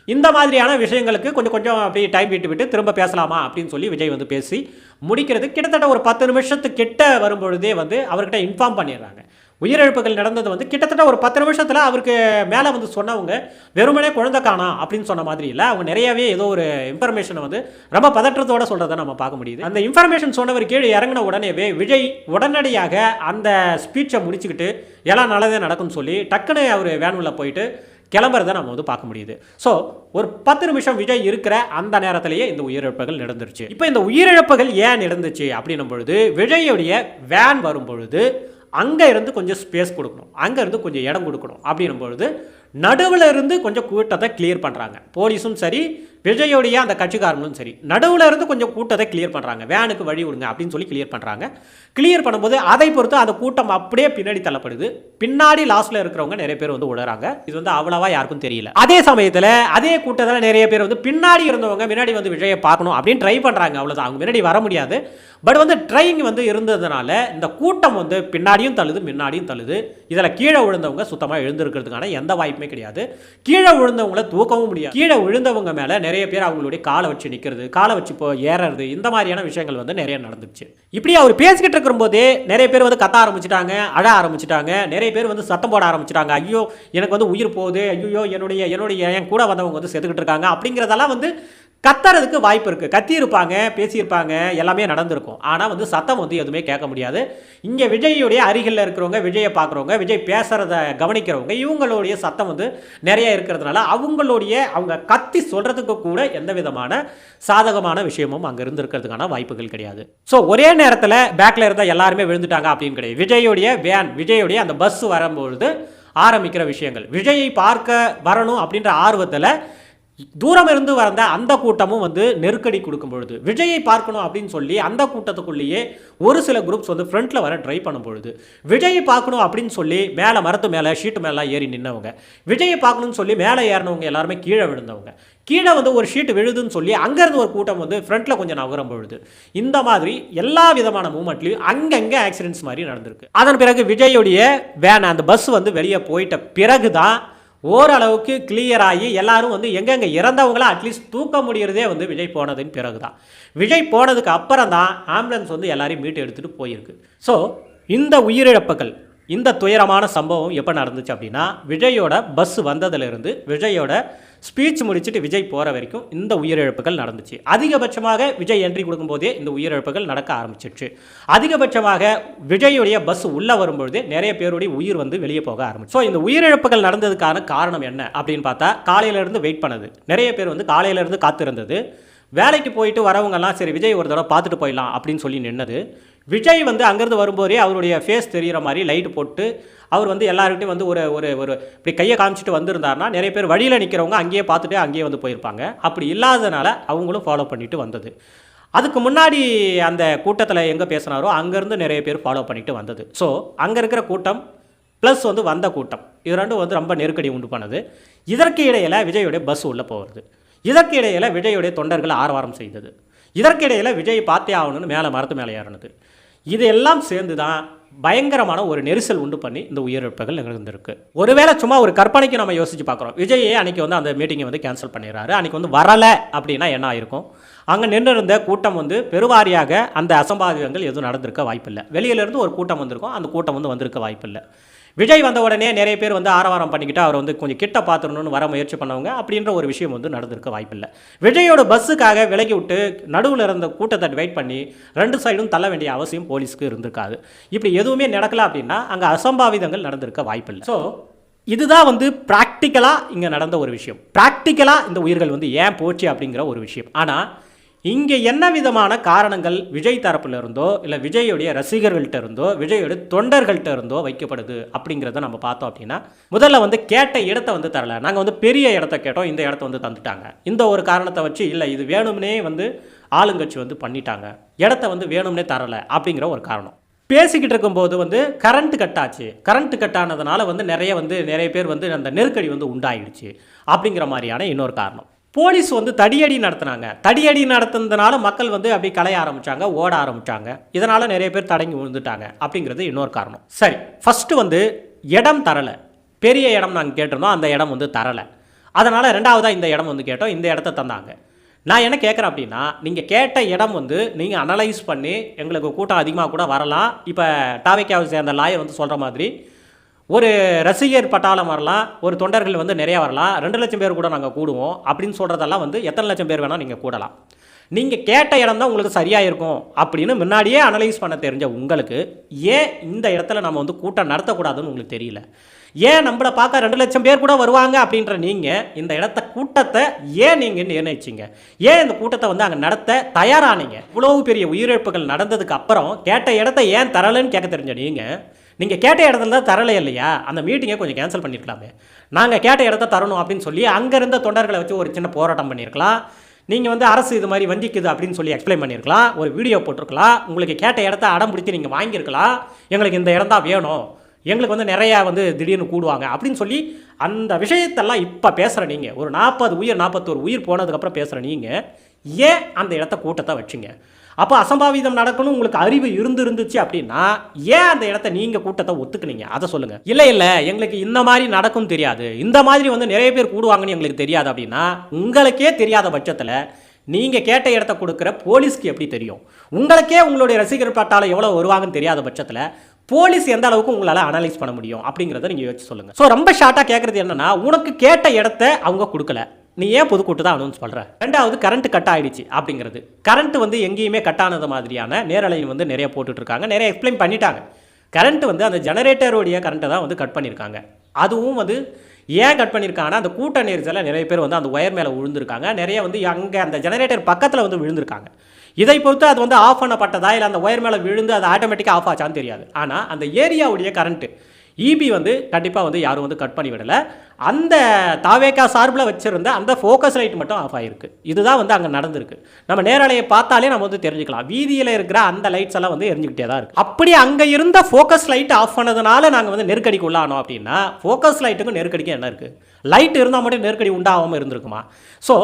இந்த மாதிரியான விஷயங்களுக்கு கொஞ்சம் கொஞ்சம் அப்படியே டைம் விட்டு திரும்ப பேசலாமா அப்படின்னு சொல்லி விஜய் வந்து பேசி முடிக்கிறது. கிட்டத்தட்ட ஒரு 10 நிமிஷத்துக்கு கிட்ட வரும்பொழுதே வந்து அவர்கிட்ட இன்ஃபார்ம் பண்ணிடுறாங்க. உயிரிழப்புகள் நடந்தது வந்து கிட்டத்தட்ட ஒரு 10 நிமிஷத்தில் அவருக்கு மேலே வந்து சொன்னவங்க வெறுமனே குழந்தை காணோம் அப்படின்னு சொன்ன மாதிரி இல்லை, அவங்க நிறையவே ஏதோ ஒரு இன்ஃபர்மேஷனை வந்து ரொம்ப பதற்றத்தோட சொல்கிறத நம்ம பார்க்க முடியுது. அந்த இன்ஃபர்மேஷன் சொன்னவர் கீழே இறங்கின உடனேவே விஜய் உடனடியாக அந்த ஸ்பீச்சை முடிச்சுக்கிட்டு எல்லாம் நல்லதே நடக்கும்னு சொல்லி டக்குன்னு அவர் வேனுவில் போயிட்டு கிளம்புறதை நம்ம வந்து பார்க்க முடியுது. ஸோ ஒரு 10 நிமிஷம் விஜய் இருக்கிற அந்த நேரத்திலேயே இந்த உயிரிழப்புகள் நடந்துருச்சு. இப்போ இந்த உயிரிழப்புகள் ஏன் நடந்துச்சு அப்படின்னும் பொழுது விஜயோடைய வேன் வரும் பொழுது அங்கே இருந்து கொஞ்சம் ஸ்பேஸ் கொடுக்கணும், அங்கே இருந்து கொஞ்சம் இடம் கொடுக்கணும் அப்படின்னும் பொழுது நடுவில் இருந்து கொஞ்சம் கூட்டத்தை கிளியர் பண்ணுறாங்க. போலீஸும் சரி, விஜயோடைய அந்த கட்சிக்காரங்களும் சரி, நடுவில் இருந்து கொஞ்சம் கூட்டத்தை கிளியர் பண்ணுறாங்க. வேனுக்கு வழி விடுங்க அப்படின்னு சொல்லி கிளியர் பண்ணுறாங்க. கிளியர் பண்ணும்போது அதை பொறுத்து அந்த கூட்டம் அப்படியே பின்னாடி தள்ளப்படுது. பின்னாடி லாஸ்ட்டில் இருக்கிறவங்க நிறைய பேர் வந்து உடறாங்க. இது வந்து அவ்வளவா யாருக்கும் தெரியல. அதே சமயத்தில் அதே கூட்டத்தில் நிறைய பேர் வந்து பின்னாடி இருந்தவங்க முன்னாடி வந்து விஜயை பார்க்கணும் அப்படின்னு ட்ரை பண்ணுறாங்க. அவ்வளோதான், அவங்க முன்னாடி வர முடியாது. பட் வந்து ட்ரைங் வந்து இருந்ததுனால இந்த கூட்டம் வந்து பின்னாடியும் தள்ளுது முன்னாடியும் தள்ளுது. இதில் கீழே விழுந்தவங்க சுத்தமாக எழுந்திருக்கிறதுக்கான எந்த வாய்ப்பும் வாய்ப்புமே கிடையாது. கீழே விழுந்தவங்கள தூக்கவும் முடியாது. கீழே விழுந்தவங்க மேலே நிறைய பேர் அவங்களுடைய காலை வச்சு நிற்கிறது, காலை வச்சு இப்போ ஏறது, இந்த மாதிரியான விஷயங்கள் வந்து நிறைய நடந்துச்சு. இப்படி அவர் பேசிக்கிட்டு இருக்கும்போதே நிறைய பேர் வந்து கத்த ஆரம்பிச்சிட்டாங்க, அழ ஆரம்பிச்சிட்டாங்க, நிறைய பேர் வந்து சத்தம் போட ஆரம்பிச்சிட்டாங்க. ஐயோ எனக்கு வந்து உயிர் போகுது, ஐயோ என்னுடைய என் கூட வந்தவங்க வந்து செத்துக்கிட்டு இருக்காங்க அப்படிங்கிறதெல்லாம் வந்து கத்துறதுக்கு வாய்ப்பு இருக்குது. கத்தியிருப்பாங்க, பேசியிருப்பாங்க, எல்லாமே நடந்திருக்கும். ஆனால் வந்து சத்தம் வந்து எதுவுமே கேட்க முடியாது. இங்கே விஜய்யுடைய அருகில் இருக்கிறவங்க, விஜயை பார்க்குறவங்க, விஜய் பேசுகிறத கவனிக்கிறவங்க, இவங்களுடைய சத்தம் வந்து நிறைய இருக்கிறதுனால அவங்க கத்தி சொல்கிறதுக்கு கூட எந்த விதமான சாதகமான விஷயமும் அங்கே இருந்திருக்கிறதுக்கான வாய்ப்புகள் கிடையாது. ஸோ ஒரே நேரத்தில் பேக்கில் இருந்தால் எல்லாருமே விழுந்துட்டாங்க அப்படின்னு கிடையாது. விஜயுடைய அந்த பஸ் வரும்பொழுது ஆரம்பிக்கிற விஷயங்கள், விஜயை பார்க்க வரணும் அப்படின்ற ஆர்வத்தில் தூரம் இருந்து வந்த அந்த கூட்டமும் வந்து நெருக்கடி கொடுக்கும் பொழுது, விஜயை பார்க்கணும் அப்படின்னு சொல்லி அந்த கூட்டத்துக்குள்ளேயே ஒரு சில குரூப்ஸ் வந்து ஃப்ரண்ட்டில் வர ட்ரை பண்ணும் பொழுது, விஜயை பார்க்கணும் அப்படின்னு சொல்லி மேலே மரத்து மேலே ஷீட்டு மேலாம் ஏறி நின்னவங்க, விஜயை பார்க்கணும்னு சொல்லி மேலே ஏறினவங்க எல்லாருமே கீழே விழுந்தவங்க, கீழே வந்து ஒரு ஷீட்டு விழுதுன்னு சொல்லி அங்கேருந்து ஒரு கூட்டம் வந்து ஃப்ரண்ட்டில் கொஞ்சம் நகரும் பொழுது, இந்த மாதிரி எல்லா விதமான மூமெண்ட்லையும் அங்கங்கே ஆக்சிடென்ட்ஸ் மாதிரி நடந்திருக்கு. அதன் பிறகு விஜயுடைய வேன் அந்த பஸ் வந்து வெளியே போயிட்ட பிறகு தான் ஓரளவுக்கு கிளியர் ஆகி எல்லாரும் வந்து எங்கெங்கே இறந்தவங்கள அட்லீஸ்ட் தூக்க முடியறதே வந்து விஜய் போனதுன்னு பிறகு தான். விஜய் போனதுக்கு அப்புறம் தான் ஆம்புலன்ஸ் வந்து எல்லாரையும் மீட்டு எடுத்துகிட்டு போயிருக்கு. ஸோ இந்த உயிரிழப்புகள், இந்த துயரமான சம்பவம் எப்போ நடந்துச்சு அப்படின்னா, விஜயோட பஸ் வந்ததுலேருந்து விஜயோட ஸ்பீச் முடிச்சுட்டு விஜய் போகிற வரைக்கும் இந்த உயிரிழப்புகள் நடந்துச்சு. அதிகபட்சமாக விஜய் என்ட்ரி கொடுக்கும்போதே இந்த உயிரிழப்புகள் நடக்க ஆரம்பிச்சிடுச்சு. அதிகபட்சமாக விஜயுடைய பஸ் உள்ளே வரும்பொழுதே நிறைய பேருடைய உயிர் வந்து வெளியே போக ஆரம்பிச்சு. ஸோ இந்த உயிரிழப்புகள் நடந்ததுக்கான காரணம் என்ன அப்படின்னு பார்த்தா, காலையிலேருந்து வெயிட் பண்ணது, நிறைய பேர் வந்து காலையிலேருந்து காத்திருந்தது, வேலைக்கு போயிட்டு வரவங்கெல்லாம் சரி விஜய் ஒரு தடவை பார்த்துட்டு போயிடலாம் அப்படின்னு சொல்லி நின்னது, விஜய் வந்து அங்கேருந்து வரும்போதே அவருடைய ஃபேஸ் தெரிகிற மாதிரி லைட்டு போட்டு அவர் வந்து எல்லாருக்கிட்டையும் வந்து ஒரு இப்படி கையை காமிச்சிட்டு வந்திருந்தாருன்னா நிறைய பேர் வழியில் நிற்கிறவங்க அங்கேயே பார்த்துட்டு அங்கேயே வந்து போயிருப்பாங்க. அப்படி இல்லாததுனால அவங்களும் ஃபாலோ பண்ணிட்டு வந்தது. அதுக்கு முன்னாடி அந்த கூட்டத்தில் எங்கே பேசினாரோ அங்கேருந்து நிறைய பேர் ஃபாலோ பண்ணிட்டு வந்தது. ஸோ அங்கே இருக்கிற கூட்டம் ப்ளஸ் வந்து வந்த கூட்டம், இது ரெண்டும் வந்து ரொம்ப நெருக்கடி உண்டு பண்ணது. இதற்கு இடையில் விஜயோடைய பஸ் உள்ளே போகிறது, இதற்கு இடையில் விஜயோடைய தொண்டர்கள் ஆரவாரம் செய்தது, இதற்கு இடையில் விஜய் பார்த்தே ஆகணும்னு மேலே மரத்து மேலே ஏறினது, இதெல்லாம் சேர்ந்து தான் பயங்கரமான ஒரு நெரிசல் உண்டு பண்ணி இந்த உயிரிழப்புகள் நிகழ்ந்திருக்கு. ஒருவேளை சும்மா ஒரு கற்பனைக்கு நம்ம யோசிச்சு பார்க்குறோம், விஜயே அன்றைக்கி வந்து அந்த மீட்டிங்கை வந்து கேன்சல் பண்ணிடுறாரு, அன்றைக்கி வந்து வரலை அப்படின்னா என்ன ஆயிருக்கும்? அங்கே நின்று இருந்த கூட்டம் வந்து பெருவாரியாக அந்த அசம்பாவிதங்கள் எதுவும் நடந்திருக்க வாய்ப்பில்லை. வெளியிலேருந்து ஒரு கூட்டம் வந்திருக்கும், அந்த கூட்டம் வந்து வந்திருக்க வாய்ப்பில்லை. விஜய் வந்த உடனே நிறைய பேர் வந்து ஆரவாரம் பண்ணிக்கிட்டு அவர் வந்து கொஞ்சம் கிட்ட பார்த்துடணும்னு வர முயற்சி பண்ணவங்க அப்படின்ற ஒரு விஷயம் வந்து நடந்திருக்க வாய்ப்பில்லை. விஜயோட பஸ்ஸுக்காக விலகி விட்டு நடுவில் இருந்த கூட்டத்தை வெயிட் பண்ணி ரெண்டு சைடும் தள்ள வேண்டிய அவசியம் போலீஸுக்கு இருந்திருக்காது. இப்படி எதுவுமே நடக்கல அப்படின்னா அங்கே அசம்பாவிதங்கள் நடந்திருக்க வாய்ப்பில்லை. ஸோ இதுதான் வந்து ப்ராக்டிக்கலாக இங்கே நடந்த ஒரு விஷயம். ப்ராக்டிக்கலாக இந்த உயிர்கள் வந்து ஏன் போச்சு அப்படிங்கிற ஒரு விஷயம். ஆனால் இங்கே என்ன விதமான காரணங்கள் விஜய் தரப்பில் இருந்தோ இல்லை விஜயோடைய ரசிகர்கள்ட்ட இருந்தோ விஜயோடைய தொண்டர்கள்ட்ட இருந்தோ வைக்கப்படுது அப்படிங்கிறத நம்ம பார்த்தோம் அப்படின்னா, முதல்ல வந்து கேட்ட இடத்த வந்து தரல, நாங்கள் வந்து பெரிய இடத்த கேட்டோம், இந்த இடத்த வந்து தந்துட்டாங்க, இந்த ஒரு காரணத்தை வச்சு இல்லை இது வேணும்னே வந்து ஆளுங்கட்சி வந்து பண்ணிட்டாங்க, இடத்த வந்து வேணும்னே தரலை அப்படிங்கிற ஒரு காரணம். பேசிக்கிட்டு இருக்கும்போது வந்து கரண்ட் கட் ஆச்சு, கரண்ட் கட் ஆனதுனால வந்து நிறைய பேர் வந்து அந்த நெருக்கடி வந்து உண்டாயிடுச்சு அப்படிங்கிற மாதிரியான இன்னொரு காரணம். போலீஸ் வந்து தடியடி நடத்துனதுனால மக்கள் வந்து அப்படி கலைய ஆரம்பித்தாங்க, ஓட ஆரம்பித்தாங்க, இதனால் நிறைய பேர் தடங்கி விழுந்துட்டாங்க அப்படிங்கிறது இன்னொரு காரணம். சரி, ஃபஸ்ட்டு வந்து இடம் தரலை, பெரிய இடம் நாங்கள் கேட்டிருந்தோம், அந்த இடம் வந்து தரலை, அதனால் ரெண்டாவதாக இந்த இடம் வந்து கேட்டோம், இந்த இடத்த தந்தாங்க. நான் என்ன கேட்குறேன் அப்படின்னா, நீங்கள் கேட்ட இடம் வந்து நீங்கள் அனலைஸ் பண்ணி எங்களுக்கு கூட்டம் அதிகமாக கூட வரலாம், இப்போ தாவேக்காவை சேர்ந்த லாயர் வந்து சொல்கிற மாதிரி ஒரு ரசிகர் பட்டாளம் வரலாம், ஒரு தொண்டர்கள் வந்து நிறையா வரலாம், 2 லட்சம் பேர் கூட நாங்கள் கூடுவோம் அப்படின்னு சொல்கிறதெல்லாம் வந்து எத்தனை லட்சம் பேர் வேணால் நீங்கள் கூடலாம், நீங்கள் கேட்ட இடம் தான் உங்களுக்கு சரியாக இருக்கும் அப்படின்னு முன்னாடியே அனலைஸ் பண்ண தெரிஞ்ச உங்களுக்கு ஏன் இந்த இடத்துல நம்ம வந்து கூட்டம் நடத்தக்கூடாதுன்னு உங்களுக்கு தெரியல? ஏன் நம்மளை பார்க்க 2 லட்சம் பேர் கூட வருவாங்க அப்படின்ற நீங்கள் இந்த கூட்டத்தை ஏன் நீங்கள் நிர்ணயிச்சிங்க? ஏன் இந்த கூட்டத்தை வந்து அங்கே நடத்த தயாரானீங்க? இவ்வளவு பெரிய உயிரிழப்புகள் நடந்ததுக்கு அப்புறம் கேட்ட இடத்த ஏன் தரலைன்னு கேட்க தெரிஞ்ச நீங்கள் கேட்ட இடத்துல தான் தரலை இல்லையா, அந்த மீட்டிங்கை கொஞ்சம் கேன்சல் பண்ணியிருக்கலாமே. நாங்கள் கேட்ட இடத்த தரணும் அப்படின்னு சொல்லி அங்கே இருந்த தொண்டர்களை வச்சு ஒரு சின்ன போராட்டம் பண்ணியிருக்கலாம், நீங்கள் வந்து அரசு இது மாதிரி வஞ்சிக்குது அப்படின்னு சொல்லி எக்ஸ்பிளைன் பண்ணியிருக்கலாம், ஒரு வீடியோ போட்டிருக்கலாம், உங்களுக்கு கேட்ட இடத்த அடம் பிடிச்சி நீங்கள் வாங்கியிருக்கலாம், எங்களுக்கு இந்த இடம் தான் வேணும், எங்களுக்கு வந்து நிறையா வந்து திடீர்னு கூடுவாங்க அப்படின்னு சொல்லி அந்த விஷயத்தெல்லாம் இப்போ பேசுகிற நீங்கள், ஒரு 41 உயிர் போனதுக்கப்புறம் பேசுகிற நீங்கள் ஏன் அந்த இடத்த கூட்டத்தை வச்சுங்க? அப்போ அசம்பாவிதம் நடக்கணும் உங்களுக்கு அறிவு இருந்துச்சு அப்படின்னா ஏன் அந்த இடத்த நீங்கள் கூட்டத்தை ஒத்துக்குனீங்க அதை சொல்லுங்கள். இல்லை எங்களுக்கு இந்த மாதிரி நடக்கும் தெரியாது, இந்த மாதிரி வந்து நிறைய பேர் கூடுவாங்கன்னு எங்களுக்கு தெரியாது அப்படின்னா உங்களுக்கே தெரியாத பட்சத்தில் நீங்கள் கேட்ட இடத்த கொடுக்குற போலீஸ்க்கு எப்படி தெரியும்? உங்களுக்கே உங்களுடைய ரசிகர் பட்டாளம் எவ்வளோ வருவாங்கன்னு தெரியாத பட்சத்தில் போலீஸ் எந்த அளவுக்கு உங்களால் அனலைஸ் பண்ண முடியும் அப்படிங்கிறத நீங்கள் யோசிச்சு சொல்லுங்கள். ஸோ ரொம்ப ஷார்ட்டாக கேட்குறது என்னன்னா, உனக்கு கேட்ட இடத்த அவங்க கொடுக்கல, நீ ஏன் பொதுக்கூட்டு தான் அனௌன்ஸ் பண்ணுற? ரெண்டாவது கரண்ட் கட் ஆகிடுச்சு அப்படிங்கிறது. கரண்ட் வந்து எங்கேயுமே கட் ஆனது மாதிரியான நேரலை வந்து நிறைய போட்டுட்ருக்காங்க, நிறைய எக்ஸ்பிளைன் பண்ணிட்டாங்க. கரண்ட் வந்து அந்த ஜெனரேட்டருடைய கரண்ட்டை தான் வந்து கட் பண்ணியிருக்காங்க. அதுவும் வந்து ஏன் கட் பண்ணியிருக்காங்கன்னா அந்த கூட்ட நெரிசலில் நிறைய பேர் வந்து அந்த ஒயர் மேலே விழுந்திருக்காங்க, நிறைய வந்து அங்கே அந்த ஜெனரேட்டர் பக்கத்தில் வந்து விழுந்திருக்காங்க. இதை பொறுத்து அது வந்து ஆஃப் பண்ணப்பட்டதா இல்லை அந்த ஒயர் மேலே விழுந்து அது ஆட்டோமேட்டிக்காக ஆஃப் ஆச்சான்னு தெரியாது. ஆனால் அந்த ஏரியாவுடைய கரண்ட்டு இபி வந்து கண்டிப்பாக வந்து யாரும் வந்து கட் பண்ணி விடலை. அந்த தாவேக்கா சார்பில் வச்சுருந்த அந்த ஃபோக்கஸ் லைட் மட்டும் ஆஃப் ஆகிருக்கு. இதுதான் வந்து அங்கே நடந்திருக்கு. நம்ம நேரலையை பார்த்தாலே நம்ம வந்து தெரிஞ்சுக்கலாம், வீதியில் இருக்கிற அந்த லைட்ஸ் எல்லாம் வந்து எரிஞ்சுக்கிட்டே தான் இருக்குது. அப்படி அங்கே இருந்த ஃபோக்கஸ் லைட் ஆஃப் பண்ணதுனால நாங்கள் வந்து நெருக்கடிக்கு உள்ளானோம் அப்படின்னா ஃபோக்கஸ் லைட்டுக்கும் நெருக்கடிக்கும் என்ன இருக்குது? லைட் இருந்தால் மட்டும் நெருக்கடி உண்டாகாமல் இருந்திருக்குமா? ஸோ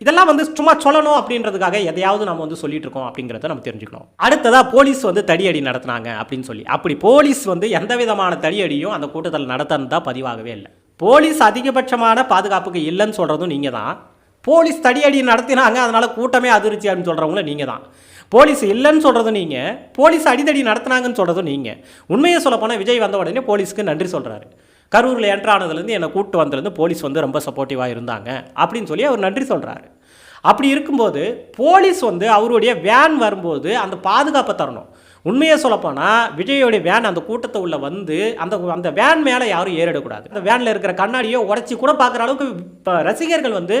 இதெல்லாம் வந்து சும்மா சொல்லணும் அப்படின்றதுக்காக எதையாவது நம்ம வந்து சொல்லிட்டு இருக்கோம் அப்படிங்கிறத நம்ம தெரிஞ்சுக்கணும். அடுத்ததாக போலீஸ் வந்து தடியடி நடத்தினாங்க அப்படின்னு சொல்லி, அப்படி போலீஸ் வந்து எந்த விதமான தடியடியும் அந்த கூட்டத்தில் நடத்தினதா பதிவாகவே இல்லை. போலீஸ் அதிகபட்சமான பாதுகாப்புக்கு இல்லைன்னு சொல்கிறதும் நீங்கள் தான். போலீஸ் தடியடி நடத்தினாங்க அதனால் கூட்டமே அதிர்ச்சி அப்படின்னு சொல்கிறவங்களும் நீங்கள் தான். போலீஸ் இல்லைன்னு சொல்கிறதும் நீங்கள், போலீஸ் அடிதடி நடத்தினாங்கன்னு சொல்கிறதும் நீங்கள். உண்மையை சொல்ல போனால் விஜய் வந்த உடனே போலீஸ்க்கு நன்றி சொல்கிறாரு. கரூரில் என்ட்ரானதுலேருந்து என்னை கூப்பிட்டு வந்ததுலேருந்து போலீஸ் வந்து ரொம்ப சப்போர்ட்டிவாக இருந்தாங்க அப்படின்னு சொல்லி அவர் நன்றி சொல்கிறாரு. அப்படி இருக்கும்போது போலீஸ் வந்து அவருடைய வேன் வரும்போது அந்த பாதுகாப்பை தரணும். உண்மையை சொல்லப்போனால் விஜயோடைய வேன் அந்த கூட்டத்தை உள்ள வந்து அந்த வேன் மேலே யாரும் ஏறிடக்கூடாது. அந்த வேனில் இருக்கிற கண்ணாடியோ உடச்சி கூட பார்க்குற அளவுக்கு இப்போ ரசிகர்கள் வந்து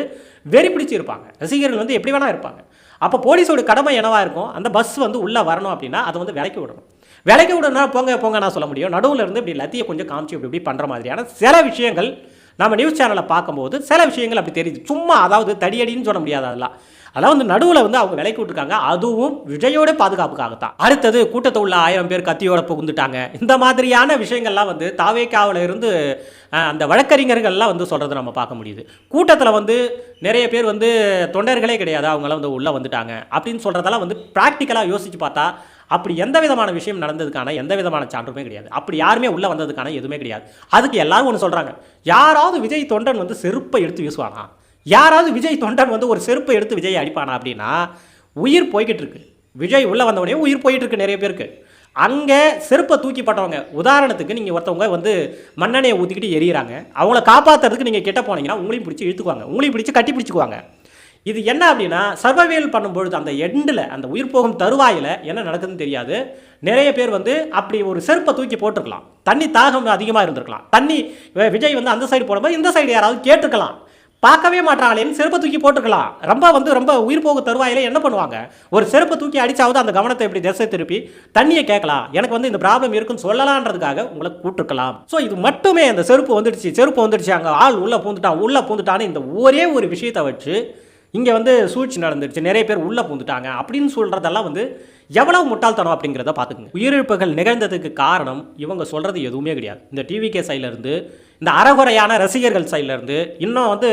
வெறி பிடிச்சிருப்பாங்க. ரசிகர்கள் வந்து எப்படி வேணால் இருப்பாங்க. அப்போ போலீஸோட கடமை என்னவாக இருக்கும்? அந்த பஸ் வந்து உள்ளே வரணும் அப்படின்னா அதை வந்து விலைக்கு விடணும். விலைக்கு விடணும்னா போங்க நான் சொல்ல முடியும். நடுவில் இருந்து இப்படி லத்தியை கொஞ்சம் காமிச்சு இப்படி பண்ணுற மாதிரியான சில விஷயங்கள் நம்ம நியூஸ் சேனலில் பார்க்கும்போது சில விஷயங்கள் அப்படி தெரியுது. சும்மா அதாவது தடியடின்னு சொல்ல முடியாது. அதெல்லாம் வந்து நடுவில் வந்து அவங்க விலைக்கு விட்டுருக்காங்க. அதுவும் விஜயோட பாதுகாப்புக்காகத்தான். அடுத்தது கூட்டத்தை உள்ள 1000 பேர் கத்தியோட புகுந்துட்டாங்க. இந்த மாதிரியான விஷயங்கள்லாம் வந்து தாவேக்காவில் இருந்து அந்த வழக்கறிஞர்கள்லாம் வந்து சொல்கிறத நம்ம பார்க்க முடியுது. கூட்டத்தில் வந்து நிறைய பேர் வந்து தொண்டர்களே கிடையாது, அவங்களாம் வந்து உள்ளே வந்துட்டாங்க அப்படின்னு சொல்கிறதெல்லாம் வந்து ப்ராக்டிக்கலாக யோசித்து பார்த்தா அப்படி எந்த விதமான விஷயம் நடந்ததுக்கான எந்த விதமான சான்றுமே கிடையாது. அப்படி யாருமே உள்ளே வந்ததுக்கான எதுவுமே கிடையாது. அதுக்கு எல்லாரும் ஒன்று சொல்கிறாங்க, யாராவது விஜய் தொண்டன் வந்து செருப்பை எடுத்து வீசுவானா, யாராவது விஜய் தொண்டன் வந்து ஒரு செருப்பை எடுத்து விஜய் அடிப்பானா அப்படின்னா உயிர் போய்கிட்டு இருக்கு. விஜய் உள்ளே வந்தவொடனே உயிர் போயிட்டு இருக்கு நிறைய பேருக்கு. அங்கே செருப்பை தூக்கிப்பட்டவங்க, உதாரணத்துக்கு நீங்கள் ஒருத்தவங்க வந்து மண்ணெண்ணையை ஊற்றிக்கிட்டு எரியிறாங்க, அவங்கள காப்பாற்றுறதுக்கு நீங்கள் கிட்ட போனீங்கன்னா உங்களையும் பிடிச்சி இழுத்துக்குவாங்க, உங்களையும் பிடிச்சி கட்டி பிடிச்சிக்குவாங்க. இது என்ன அப்படின்னா சர்வைவல் பண்ணும்பொழுது அந்த எண்டில் அந்த உயிர் போகும் தருவாயில் என்ன நடக்குதுன்னு தெரியாது. நிறைய பேர் வந்து அப்படி ஒரு செருப்பை தூக்கி போட்டிருக்கலாம், தண்ணி தாகம் அதிகமாக இருந்திருக்கலாம், தண்ணி விஜய் வந்து அந்த சைடு போடும்போது இந்த சைடு யாராவது கேட்டிருக்கலாம், பார்க்கவே மாட்டாங்களேன்னு செருப்பை தூக்கி போட்டுக்கலாம். ரொம்ப உயிர் போக தருவாயில் என்ன பண்ணுவாங்க, ஒரு செருப்பை தூக்கி அடிச்சாவது அந்த கவனத்தை இப்படி திசை திருப்பி தண்ணியை கேட்கலாம், எனக்கு வந்து இந்த ப்ராப்ளம் இருக்குன்னு சொல்லலான்றதுக்காக உங்களை கூப்பிட்டுருக்கலாம். ஸோ இது மட்டுமே அந்த செருப்பு வந்துடுச்சு அங்கே ஆள் உள்ளே பூந்துட்டான்னு இந்த ஒரே ஒரு விஷயத்தை வச்சு இங்கே வந்து சூழ்ச்சி நடந்துருச்சு, நிறைய பேர் உள்ளே பூந்துட்டாங்க அப்படின்னு சொல்கிறதெல்லாம் வந்து எவ்வளவு முட்டாள்தனம் அப்படிங்கிறத பார்த்துக்குங்க. உயிரிழப்புகள் நிகழ்ந்ததுக்கு காரணம் இவங்க சொல்கிறது எதுவுமே கிடையாது. இந்த டிவிகே சைட்லேருந்து, இந்த அறகுறையான ரசிகர்கள் சைட்லேருந்து, இன்னும் வந்து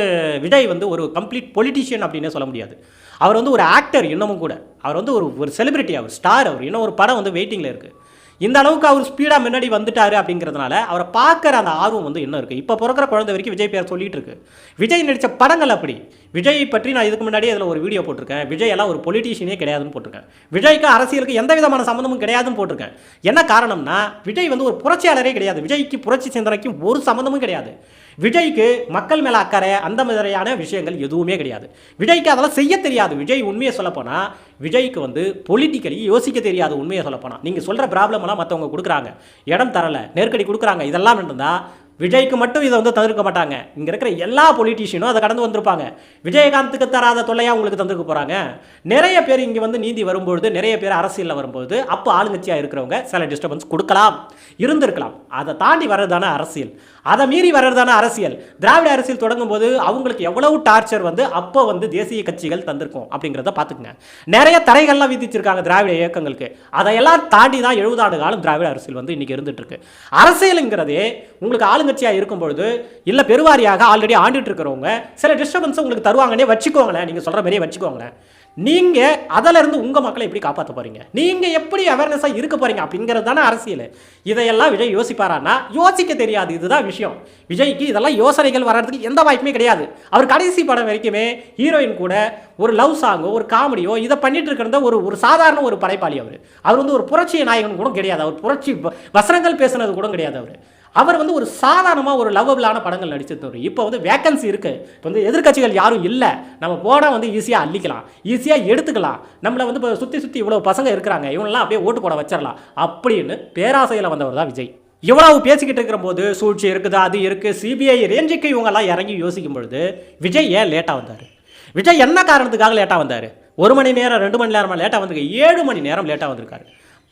விஜய் வந்து ஒரு கம்ப்ளீட் பொலிட்டிஷியன் அப்படின்னே சொல்ல முடியாது. அவர் வந்து ஒரு ஆக்டர், இன்னமும் கூட அவர் வந்து ஒரு செலிபிரிட்டி, அவர் ஸ்டார், அவர் இன்னும் ஒரு படம் வந்து வெயிட்டிங்கில் இருக்குது. இந்த அளவுக்கு அவர் ஸ்பீடாக முன்னாடி வந்துட்டாரு அப்படிங்கிறதுனால அவரை பார்க்குற அந்த ஆர்வம் வந்து என்ன இருக்குது. இப்போ பிறக்கிற குழந்தை வரைக்கும் விஜய் பேர் சொல்லிட்டு இருக்கு. விஜய் நடித்த படங்கள் அப்படி. விஜய் பற்றி நான் இதுக்கு முன்னாடி அதில் ஒரு வீடியோ போட்டிருக்கேன். விஜய் எல்லாம் ஒரு பொலிட்டீஷியனே கிடையாதுன்னு போட்டிருக்கேன். விஜய்க்கு அரசியலுக்கு எந்த விதமான சம்மந்தமும் கிடையாதுன்னு போட்டிருக்கேன். என்ன காரணம்னா விஜய் வந்து ஒரு புரட்சியாளரே கிடையாது. விஜய்க்கு புரட்சி சிந்தனைக்கும் ஒரு சம்மந்தமும் கிடையாது. விஜய்க்கு மக்கள் மேலே அக்கறை அந்த மாதிரியான விஷயங்கள் எதுவுமே கிடையாது. விஜய்க்கு அதெல்லாம் செய்ய தெரியாது. விஜய் உண்மையை சொல்லப்போனால் விஜய்க்கு வந்து பொலிட்டிக்கலி யோசிக்க தெரியாது. உண்மையை சொல்லப்போனால் நீங்கள் சொல்கிற ப்ராப்ளமெல்லாம் மற்றவங்க கொடுக்குறாங்க, இடம் தரலை, நெருக்கடி கொடுக்குறாங்க, இதெல்லாம் இருந்தால் விஜய்க்கு மட்டும் இதை வந்து தவிர்க்க மாட்டாங்க. இங்கே இருக்கிற எல்லா பொலிட்டீஷியனும் அதை கடந்து வந்திருப்பாங்க. விஜயகாந்துக்கு தராத தொல்லையாக உங்களுக்கு தந்துருக்க போகிறாங்க. நிறைய பேர் இங்கே வந்து நீதி வரும்பொழுது, நிறைய பேர் அரசியலில் வரும்போது அப்போ ஆளுங்கட்சியாக இருக்கிறவங்க சில டிஸ்டர்பன்ஸ் கொடுக்கலாம், இருந்திருக்கலாம். அதை தாண்டி வர்றதான அரசியல், அதை மீறி வர்றதான அரசியல். திராவிட அரசியல் தொடங்கும் போது அவங்களுக்கு எவ்வளவு டார்ச்சர் வந்து அப்போ வந்து தேசிய கட்சிகள் தந்திருக்கும் அப்படிங்கிறத பார்த்துக்குங்க. நிறைய தடைகள்லாம் விதிச்சிருக்காங்க திராவிட இயக்கங்களுக்கு. அதையெல்லாம் தாண்டி தான் 70 ஆண்டு காலம் திராவிட அரசியல் வந்து இன்னைக்கு இருந்துட்டு இருக்கு. அரசியலுங்கிறதே உங்களுக்கு ஆளுங்கட்சியாக இருக்கும் பொழுது இல்லை பெருவாரியாக ஆல்ரெடி ஆண்டுட்டு இருக்கிறவங்க சில டிஸ்டர்பன்ஸ் உங்களுக்கு தருவாங்கன்னே வச்சுக்கோங்களேன். நீங்கள் சொல்கிற மாதிரியே வச்சுக்கோங்களேன். நீங்க அதில இருந்து உங்க மக்களை எப்படி காப்பாற்ற போறீங்க? நீங்க எப்படி அவேர்னஸா இருக்க போறீங்க அப்படிங்கிறது தானே அரசியல். இதையெல்லாம் விஜய் யோசிப்பாரான்னா யோசிக்க தெரியாது. இதுதான் விஷயம். விஜய்க்கு இதெல்லாம் யோசனைகள் வர்றதுக்கு எந்த வாய்ப்புமே கிடையாது. அவர் கடைசி படம் வரைக்குமே ஹீரோயின் கூட ஒரு லவ் சாங்கோ ஒரு காமெடியோ இதை பண்ணிட்டு இருக்கிறத ஒரு சாதாரண ஒரு படைப்பாளி. அவர் வந்து ஒரு புரட்சி நாயகன் கூட கிடையாது. அவர் புரட்சி வசனங்கள் பேசுனது கூட கிடையாது. அவர் வந்து ஒரு சாதாரணமாக ஒரு லவ்வபிளான படங்கள் நடிச்சிருந்தவர். இப்போ வந்து வேக்கன்சி இருக்குது. இப்போ வந்து எதிர்க்கட்சிகள் யாரும் இல்லை. நம்ம போனால் வந்து ஈஸியாக அள்ளிக்கலாம், ஈஸியாக எடுத்துக்கலாம். நம்மளை வந்து இப்போ சுற்றி இவ்வளோ பசங்க இருக்கிறாங்க, இவங்கெல்லாம் அப்படியே ஓட்டு போட வச்சிடலாம் அப்படின்னு பேராசையில் வந்தவர் தான் விஜய். இவ்வளவு பேசிக்கிட்டு இருக்கிற போது சூழ்ச்சி இருக்குது, அது இருக்குது, சிபிஐ ரேஞ்சுக்கு இவங்கெல்லாம் இறங்கி யோசிக்கும் பொழுது விஜய் ஏன் லேட்டாக வந்தார்? விஜய் என்ன காரணத்துக்காக லேட்டாக வந்தார்? 1 மணி நேரம் 2 மணி நேரமாக லேட்டாக வந்திருக்கு. 7 மணி நேரம் லேட்டாக வந்திருக்காரு.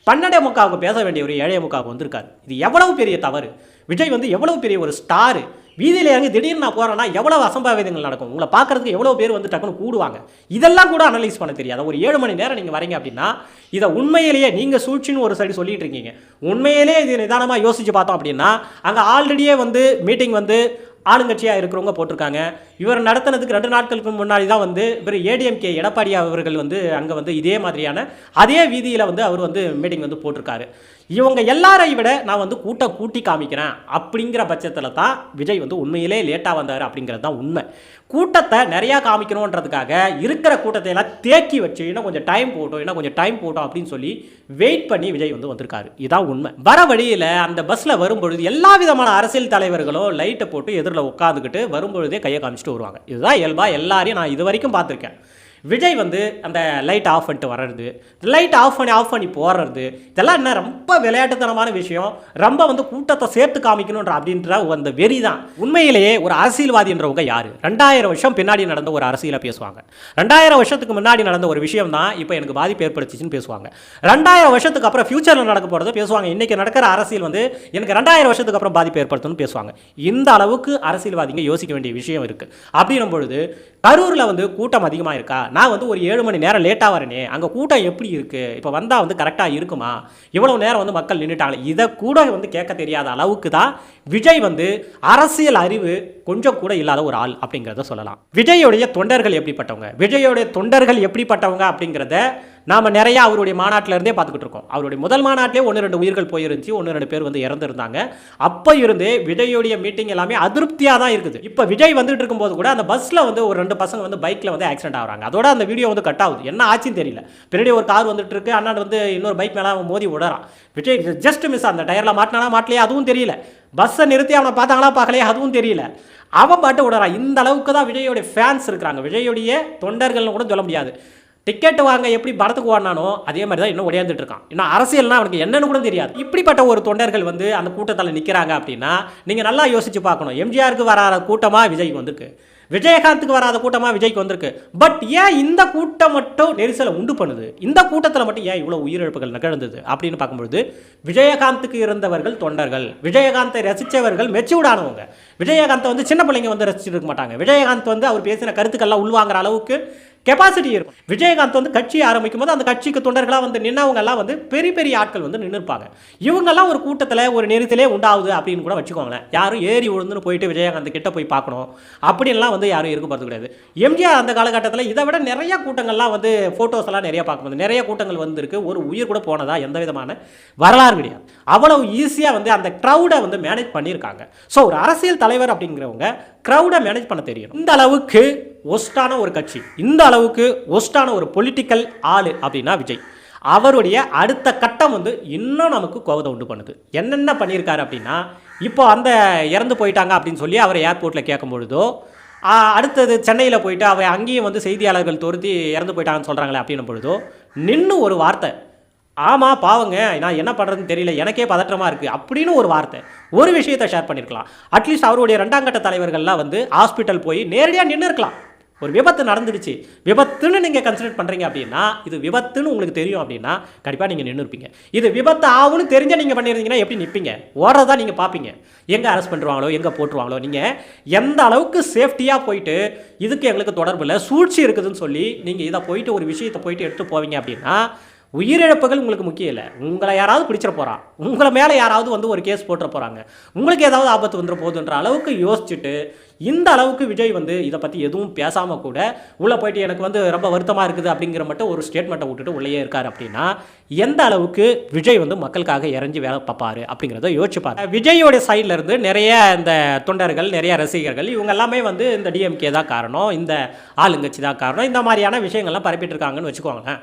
12:45 பேச வேண்டிய ஒரு 7:45 வந்திருக்காரு. இது எவ்வளவு பெரிய தவறு. விஜய் வந்து எவ்வளவு பெரிய ஒரு ஸ்டாரு. வீதியில் இறங்கி திடீர்னு நான் போகிறேன்னா எவ்வளவு அசம்பாவிதங்கள் நடக்கும். உங்களை பார்க்கறதுக்கு எவ்வளோ பேர் வந்து டக்குன்னு கூடுவாங்க. இதெல்லாம் கூட அனலைஸ் பண்ண தெரியாது. ஒரு 7 மணி நேரம் நீங்கள் வரீங்க அப்படின்னா இதை உண்மையிலேயே நீங்கள் சூழ்ச்சின்னு ஒரு சைடு சொல்லிட்டு இருக்கீங்க. உண்மையிலேயே இது நிதானமாக யோசிச்சு பார்த்தோம் அப்படின்னா அங்கே ஆல்ரெடியே வந்து மீட்டிங் வந்து ஆளுங்கட்சியாக இருக்கிறவங்க போட்டிருக்காங்க. இவர் நடத்தினதுக்கு 2 நாட்களுக்கு முன்னாடி தான் வந்து இவர் ஏடிஎம்கே எடப்பாடி அவர்கள் வந்து அங்கே வந்து இதே மாதிரியான அதே வீதியில் வந்து அவர் வந்து மீட்டிங் வந்து போட்டிருக்காரு. இவங்க எல்லாரை விட நான் வந்து கூட்டி காமிக்கிறேன் அப்படிங்கிற பட்சத்தில் தான் விஜய் வந்து உண்மையிலே லேட்டாக வந்தார் அப்படிங்கிறது தான் உண்மை. கூட்டத்தை நிறையா காமிக்கணுன்றதுக்காக இருக்கிற கூட்டத்தை எல்லாம் தேக்கி வச்சு இன்னும் கொஞ்சம் டைம் போட்டோம் அப்படின்னு சொல்லி வெயிட் பண்ணி விஜய் வந்து வந்திருக்காரு. இதான் உண்மை. வர வழியில் அந்த பஸ்ஸில் வரும்பொழுது எல்லா விதமான அரசியல் தலைவர்களும் லைட்டை போட்டு எதிரில் உட்காந்துக்கிட்டு வரும்பொழுதே கையை காமிச்சிட்டு வருவாங்க. இதுதான் இயல்பா எல்லாரையும் நான் இது வரைக்கும் பார்த்துருக்கேன். விஜய் வந்து அந்த லைட் ஆஃப் பண்ணிட்டு வர்றது, லைட் ஆஃப் பண்ணி போடுறது, இதெல்லாம் என்ன ரொம்ப விளையாட்டுத்தனமான விஷயம். ரொம்ப வந்து கூட்டத்தை சேர்த்து காமிக்கணுன்ற அப்படின்ற அந்த வெறி தான். உண்மையிலேயே ஒரு அரசியல்வாதின்றவங்க யாரு? 2000 வருஷம் பின்னாடி நடந்த ஒரு அரசியலை பேசுவாங்க. 2000 வருஷத்துக்கு முன்னாடி நடந்த ஒரு விஷயம் தான் இப்போ எனக்கு பாதிப்பு ஏற்படுத்திச்சுன்னு பேசுவாங்க. 2000 வருஷத்துக்கு அப்புறம் ஃபியூச்சரில் நடக்க போகிறத பேசுவாங்க. இன்னைக்கு நடக்கிற அரசியல் வந்து எனக்கு 2000 வருஷத்துக்கு அப்புறம் பாதிப்பு ஏற்படுத்தணும்னு பேசுவாங்க. இந்த அளவுக்கு அரசியல்வாதிங்க யோசிக்க வேண்டிய விஷயம் இருக்குது. அப்படின்னும் பொழுது கரூரில் வந்து கூட்டம் அதிகமாக இருக்கா, நான் வந்து ஒரு 7 மணி நேரம் லேட்டாக வரேனே, அங்கே கூட்டம் எப்படி இருக்குது, இப்போ வந்தால் வந்து கரெக்டாக இருக்குமா, இவ்வளோ நேரம் வந்து மக்கள் நின்றுட்டாங்க, இதை கூட வந்து கேட்க தெரியாத அளவுக்கு தான் விஜய் வந்து அரசியல் அறிவு கொஞ்சம் கூட இல்லாத ஒரு ஆள் அப்படிங்கிறத சொல்லலாம். விஜயோடைய தொண்டர்கள் எப்படிப்பட்டவங்க அப்படிங்கிறத நாம் நிறையா அவருடைய மாநாட்டில் இருந்தே பார்த்துக்கிட்டு இருக்கோம். அவருடைய முதல் மாநாட்டிலே 1-2 உயிர்கள் போயிருந்துச்சு, 1-2 பேர் வந்து இறந்துருந்தாங்க. அப்போ இருந்தே விஜயோடைய மீட்டிங் எல்லாமே அதிருப்தியாக தான் இருக்குது. இப்போ விஜய் வந்துட்டு இருக்கும்போது கூட அந்த பஸ்ஸில் வந்து ஒரு 2 பசங்க வந்து பைக்கில் வந்து ஆக்சிடென்ட் ஆகிறாங்க. அதோட அந்த வீடியோ வந்து கட் ஆகுது. என்ன ஆச்சுன்னு தெரியல. பின்னாடி ஒரு கார் வந்துட்டு இருக்கு, அண்ணன் வந்து இன்னொரு பைக் மேலே மோதி விடுறான். Vijay just miss. அந்த டயரில் மாட்டலையே அதுவும் தெரியல. பஸ்ஸை நிறுத்தி அவனை பார்த்தாங்களா பார்க்கலையே அதுவும் தெரியல. அவன் பாட்டு விடுறான். இந்த அளவுக்கு தான் விஜயோடைய ஃபேன்ஸ் இருக்கிறாங்க. விஜயோடைய தொண்டர்கள்னு கூட சொல்ல முடியாது. டிக்கெட் வாங்க எப்படி படத்துக்கு ஓடினானோ அதே மாதிரி தான் இன்னும் ஓடியாந்துட்டு இருக்கான். இன்னும் அரசியல்னா அவனுக்கு என்னன்னு கூட தெரியாது. இப்படிப்பட்ட ஒரு தொண்டர்கள் வந்து அந்த கூட்டத்தில் நிற்கிறாங்க அப்படின்னா நீங்கள் நல்லா யோசிச்சு பார்க்கணும். எம்ஜிஆருக்கு வராத கூட்டமாக விஜய்க்கு வந்திருக்கு, விஜயகாந்துக்கு வராத கூட்டமாக விஜய்க்கு வந்திருக்கு. பட் ஏன் இந்த கூட்டம் மட்டும் நெரிசலை உண்டு பண்ணுது? இந்த கூட்டத்தில் மட்டும் ஏன் இவ்வளோ உயிரிழப்புகள் நிகழ்ந்தது அப்படின்னு பார்க்கும்பொழுது விஜயகாந்துக்கு இருந்தவர்கள் தொண்டர்கள், விஜயகாந்தை ரசித்தவர்கள் மெச்சூர்டானவங்க. விஜயகாந்தை வந்து சின்ன பிள்ளைங்க வந்து ரசிச்சுட்டு இருக்க மாட்டாங்க. விஜயகாந்த் வந்து அவர் பேசின கருத்துக்கள்லாம் உள்வாங்கிற அளவுக்கு கெப்பாசிட்டி இருக்கும். விஜயகாந்த் வந்து கட்சி ஆரம்பிக்கும் போது அந்த கட்சிக்கு தொண்டர்களாக வந்து நின்னவங்கெல்லாம் வந்து பெரிய ஆட்கள் வந்து நின்றுப்பாங்க. இவங்கெல்லாம் ஒரு கூட்டத்தில் ஒரு நெரிசலே உண்டாகுது அப்படின்னு கூட வச்சுக்கோங்களேன். யாரும் ஏறி உழுந்துன்னு போயிட்டு விஜயகாந்த் கிட்ட போய் பார்க்கணும் அப்படின்லாம் வந்து யாரும் இருக்க போகிறது கிடையாது. எம்ஜிஆர் அந்த காலகட்டத்தில் இதை விட நிறைய கூட்டங்கள்லாம் வந்து ஃபோட்டோஸ் எல்லாம் நிறைய பார்க்கும்போது நிறைய கூட்டங்கள் வந்துருக்கு. ஒரு உயிர் கூட போனதா எந்த விதமான வரலாறு கிடையாது. அவ்வளவு ஈஸியாக வந்து அந்த க்ரௌடை வந்து மேனேஜ் பண்ணியிருக்காங்க. ஸோ ஒரு அரசியல் தலைவர் அப்படிங்கிறவங்க க்ரௌடை மேனேஜ் பண்ண தெரியும். இந்த அளவுக்கு ஒஸ்டான ஒரு கட்சி, இந்த அளவுக்கு ஒஸ்டான ஒரு பொலிட்டிக்கல் ஆளு அப்படின்னா விஜய். அவருடைய அடுத்த கட்டம் வந்து இன்னும் நமக்கு கோபத்தை உண்டு பண்ணுது. என்னென்ன பண்ணியிருக்காரு அப்படின்னா, இப்போ அந்த இறந்து போயிட்டாங்க அப்படின்னு சொல்லி அவரை ஏர்போர்ட்டில் கேட்கும் பொழுதோ, அடுத்தது சென்னையில் போயிட்டு அவரை அங்கேயும் வந்து செய்தியாளர்கள் துரத்தி இறந்து போயிட்டாங்கன்னு சொல்கிறாங்களே அப்படின்னும் பொழுதோ நின்று ஒரு வார்த்தை, ஆமாம் பாவங்க நான் என்ன பண்ணுறதுன்னு தெரியல, எனக்கே பதற்றமாக இருக்குது அப்படின்னு ஒரு வார்த்தை, ஒரு விஷயத்தை ஷேர் பண்ணியிருக்கலாம். அட்லீஸ்ட் அவருடைய 2ஆம் கட்ட தலைவர்கள்லாம் வந்து ஹாஸ்பிட்டல் போய் நேரடியாக நின்று இருக்கலாம். ஒரு விபத்து நடந்துடுச்சு, விபத்துன்னு நீங்கள் கன்சிடர் பண்ணுறீங்க அப்படின்னா, இது விபத்துன்னு உங்களுக்கு தெரியும் அப்படின்னா கண்டிப்பாக நீங்கள் நின்று இருப்பீங்க. இது விபத்து ஆகும்னு தெரிஞ்சால் நீங்கள் பண்ணியிருந்தீங்கன்னா எப்படி நிற்பீங்க? ஓடுறதா நீங்கள் பார்ப்பீங்க. எங்கே அரெஸ்ட் பண்ணுவாங்களோ, எங்கே போட்டுருவாங்களோ. நீங்கள் எந்த அளவுக்கு சேஃப்டியாக போயிட்டு இதுக்கு எங்களுக்கு தொடர்பு இல்லை, சூழ்ச்சி இருக்குதுன்னு சொல்லி நீங்கள் இதை போயிட்டு ஒரு விஷயத்தை போயிட்டு எடுத்து போவீங்க அப்படின்னா உயிரிழப்புகள் உங்களுக்கு முக்கியம் இல்லை. உங்களை யாராவது பிடிச்சிட போகிறான், உங்களை மேலே யாராவது வந்து ஒரு கேஸ் போட்டுற போகிறாங்க, உங்களுக்கு ஏதாவது ஆபத்து வந்துட போகுதுன்ற அளவுக்கு யோசிச்சுட்டு இந்த அளவுக்கு விஜய் வந்து இதை பற்றி எதுவும் பேசாமல் கூட உள்ளே போயிட்டு எனக்கு வந்து ரொம்ப வருத்தமாக இருக்குது அப்படிங்கிற மட்டும் ஒரு ஸ்டேட்மெண்ட்டை விட்டுட்டு உள்ளே இருக்கார் அப்படின்னா எந்த அளவுக்கு விஜய் வந்து மக்களுக்காக இறங்கி வேலை பார்ப்பாரு அப்படிங்கிறத யோசிச்சுப்பார். விஜயோடைய சைடில் இருந்து நிறைய இந்த தொண்டர்கள், நிறைய ரசிகர்கள் இவங்க எல்லாமே வந்து இந்த டிஎம்கே தான் காரணம், இந்த ஆளுங்கட்சி தான் காரணம், இந்த மாதிரியான விஷயங்கள்லாம் பரப்பிட்டு இருக்காங்கன்னு வச்சுக்கோங்களேன்.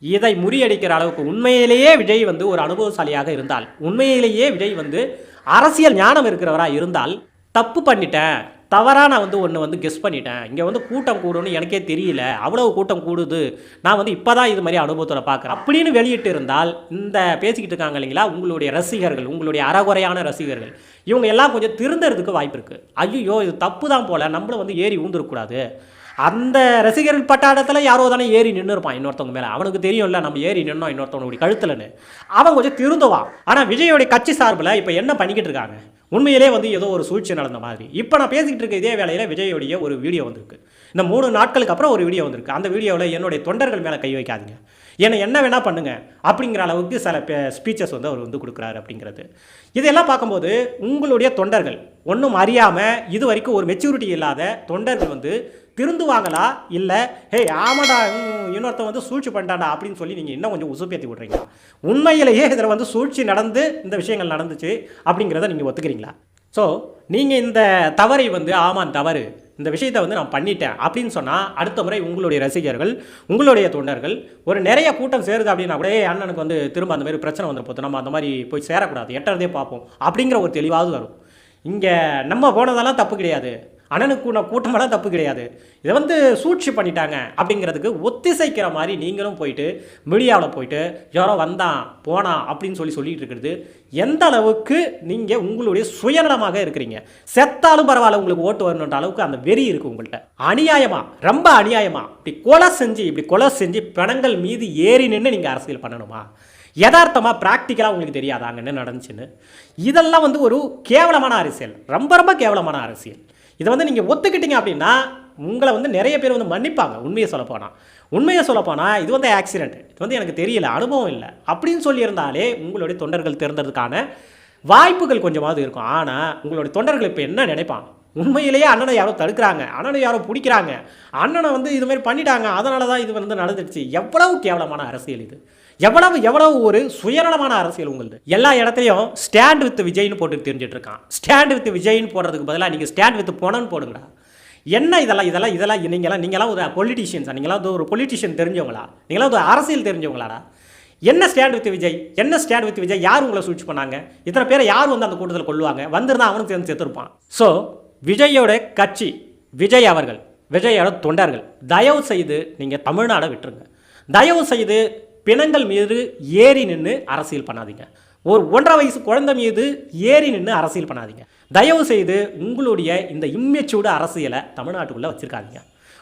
இதை முறியடிக்கிற அளவுக்கு உண்மையிலேயே விஜய் வந்து ஒரு அனுபவசாலியாக இருந்தால், உண்மையிலேயே விஜய் வந்து அரசியல் ஞானம் இருக்கிறவராக இருந்தால், தப்பு பண்ணிட்டேன், தவறாக நான் வந்து ஒன்று வந்து கெஸ் பண்ணிட்டேன், இங்கே வந்து கூட்டம் கூடுன்னு எனக்கே தெரியல, அவ்வளவு கூட்டம் கூடுது, நான் வந்து இப்போ தான் இது மாதிரி அனுபவத்தில் பார்க்குறேன் அப்படின்னு வெளியிட்டு இருந்தால், இந்த பேசிக்கிட்டு இருக்காங்க இல்லைங்களா உங்களுடைய ரசிகர்கள், உங்களுடைய அறகுறையான ரசிகர்கள், இவங்க எல்லாம் கொஞ்சம் திருந்துறதுக்கு வாய்ப்பு இருக்குது. ஐயோ இது தப்பு தான் போல், நம்மளும் வந்து ஏறி ஊந்துருக்கூடாது. அந்த ரசிகர்கள் பட்டாளத்தில் யாரோ தானே ஏறி நின்று இருப்பான் இன்னொருத்தவங்க மேலே, அவனுக்கு தெரியும்ல நம்ம ஏறி நின்னோம் இன்னொருத்தவனுடைய கழுத்துலன்னு, அவன் கொஞ்சம் திருந்துவான். ஆனால் விஜயோடைய கட்சி சார்பில் இப்போ என்ன பண்ணிக்கிட்டு இருக்காங்க, உண்மையிலே வந்து ஏதோ ஒரு சூழ்ச்சி நடந்த மாதிரி. இப்போ நான் பேசிக்கிட்டு இருக்க இதே வேளையில் விஜயோடைய ஒரு வீடியோ வந்திருக்கு, இந்த 3 நாட்களுக்கு அப்புறம் ஒரு வீடியோ வந்திருக்கு. அந்த வீடியோவில் என்னுடைய தொண்டர்கள் மேலே கை வைக்காதீங்க, என்னை என்ன வேணால் பண்ணுங்க அப்படிங்கிற அளவுக்கு சில ஸ்பீச்சஸ் வந்து அவர் வந்து கொடுக்குறாரு அப்படிங்கிறது. இதெல்லாம் பார்க்கும்போது உங்களுடைய தொண்டர்கள் ஒன்றும் அறியாமல் இது வரைக்கும் ஒரு மெச்சூரிட்டி இல்லாத தொண்டர்கள் வந்து திருந்துவாங்களா, இல்லை ஹே ஆமாடா இன்னொருத்தன் வந்து சூழ்ச்சி பண்ணிட்டாண்டா அப்படின்னு சொல்லி நீங்கள் இன்னும் கொஞ்சம் உசுப்பேற்றி விட்றீங்களா? உண்மையிலேயே இதில் வந்து சூழ்ச்சி நடந்து இந்த விஷயங்கள் நடந்துச்சு அப்படிங்கிறத நீங்கள் ஒத்துக்கிறீங்களா? ஸோ நீங்கள் இந்த தவறை வந்து ஆமாம் தவறு, இந்த விஷயத்தை வந்து நான் பண்ணிட்டேன் அப்படின்னு சொன்னால் அடுத்த முறை உங்களுடைய ரசிகர்கள், உங்களுடைய தொண்டர்கள் ஒரு நிறைய கூட்டம் சேருது அப்படின்னா கூட அண்ணனுக்கு வந்து திரும்ப அந்த மாதிரி பிரச்சனை வந்துட போது, நம்ம அந்த மாதிரி போய் சேரக்கூடாது, எட்டறதே பார்ப்போம் அப்படிங்கிற ஒரு தெளிவாவது வரும். இங்கே நம்ம போனதெல்லாம் தப்பு கிடையாது, அண்ணனுக்கு கூட்டமெல்லாம் தப்பு கிடையாது, இதை வந்து சூழ்ச்சி பண்ணிட்டாங்க அப்படிங்கிறதுக்கு ஒத்திசைக்கிற மாதிரி நீங்களும் போயிட்டு மீடியாவில் போயிட்டு யாரோ வந்தான் போனான் அப்படின்னு சொல்லிட்டு இருக்கிறது எந்த அளவுக்கு நீங்கள் உங்களுடைய சுயநலமாக இருக்கிறீங்க. செத்தாலும் பரவாயில்ல உங்களுக்கு ஓட்டு வரணுன்ற அளவுக்கு அந்த வெறி இருக்குது உங்கள்கிட்ட. அநியாயமாக, ரொம்ப அநியாயமாக இப்படி கொலை செஞ்சு பிணங்கள் மீது ஏறி நின்று நீங்கள் அரசியல் பண்ணணுமா? யதார்த்தமாக ப்ராக்டிக்கலாக உங்களுக்கு தெரியாதாங்க என்ன நடந்துச்சுன்னு? இதெல்லாம் வந்து ஒரு கேவலமான அரசியல், ரொம்ப ரொம்ப கேவலமான அரசியல். இதை வந்து நீங்கள் ஒத்துக்கிட்டீங்க அப்படின்னா உங்களை வந்து நிறைய பேர் வந்து மன்னிப்பாங்க. உண்மையை சொல்லப்போனால் இது வந்து ஆக்சிடென்ட், இது வந்து எனக்கு தெரியல, அனுபவம் இல்லை அப்படின்னு சொல்லியிருந்தாலே உங்களுடைய தொண்டர்கள் திறந்ததுக்கான வாய்ப்புகள் கொஞ்சமாவது இருக்கும். ஆனால் உங்களுடைய தொண்டர்கள் இப்போ என்ன நினைப்பான், உண்மையிலேயே அண்ணனை யாரோ தடுக்கிறாங்க, அண்ணனை யாரோ பிடிக்கிறாங்க, அண்ணனை வந்து இது மாதிரி பண்ணிட்டாங்க, அதனால தான் இது வந்து நடந்துடுச்சு. எவ்வளவு கேவலமான அரசியல் இது, எவ்வளவு ஒரு சுயநலமான அரசியல் உங்களுது. எல்லா இடத்துலையும் ஸ்டாண்ட் வித் விஜய்னு போட்டு தெரிஞ்சிட்டு இருக்கான். ஸ்டாண்ட் வித் விஜய்னு போடுறதுக்கு பதிலாக நீங்கள் ஸ்டாண்ட் வித் பொனன்னு போடுங்கடா. என்ன இதெல்லாம் நீங்களாம் ஒரு பொலிட்டிஷியன்ஸா? நீங்களாம் வந்து ஒரு பொலிட்டிஷியன் தெரிஞ்சவங்களா? நீங்களாம் ஒரு அரசியல் தெரிஞ்சவங்களாடா? என்ன ஸ்டாண்ட் வித் விஜய்? யார் உங்களை சூழ்ச்சி பண்ணாங்க? இத்தனை பேரை யார் வந்து அந்த கூட்டத்தில் கொள்ளுவாங்க? வந்திருந்தா அவனும் சேர்ந்து செத்துருப்பான். ஸோ விஜயோட கட்சி, விஜய் அவர்கள், விஜயோட தொண்டர்கள், தயவு செய்து நீங்கள் தமிழ்நாடை விட்டுருங்க. தயவு செய்து பிணங்கள் மீது ஏறி நின்று அரசியல் பண்ணாதீங்க. ஒரு 1.5 வயசு குழந்தை மீது ஏறி நின்று அரசியல் பண்ணாதீங்க. தயவு செய்து உங்களுடைய இந்த இம்மெச்சூர்டு அரசியலை தமிழ்நாட்டுக்குள்ளே வச்சுருக்காதீங்க.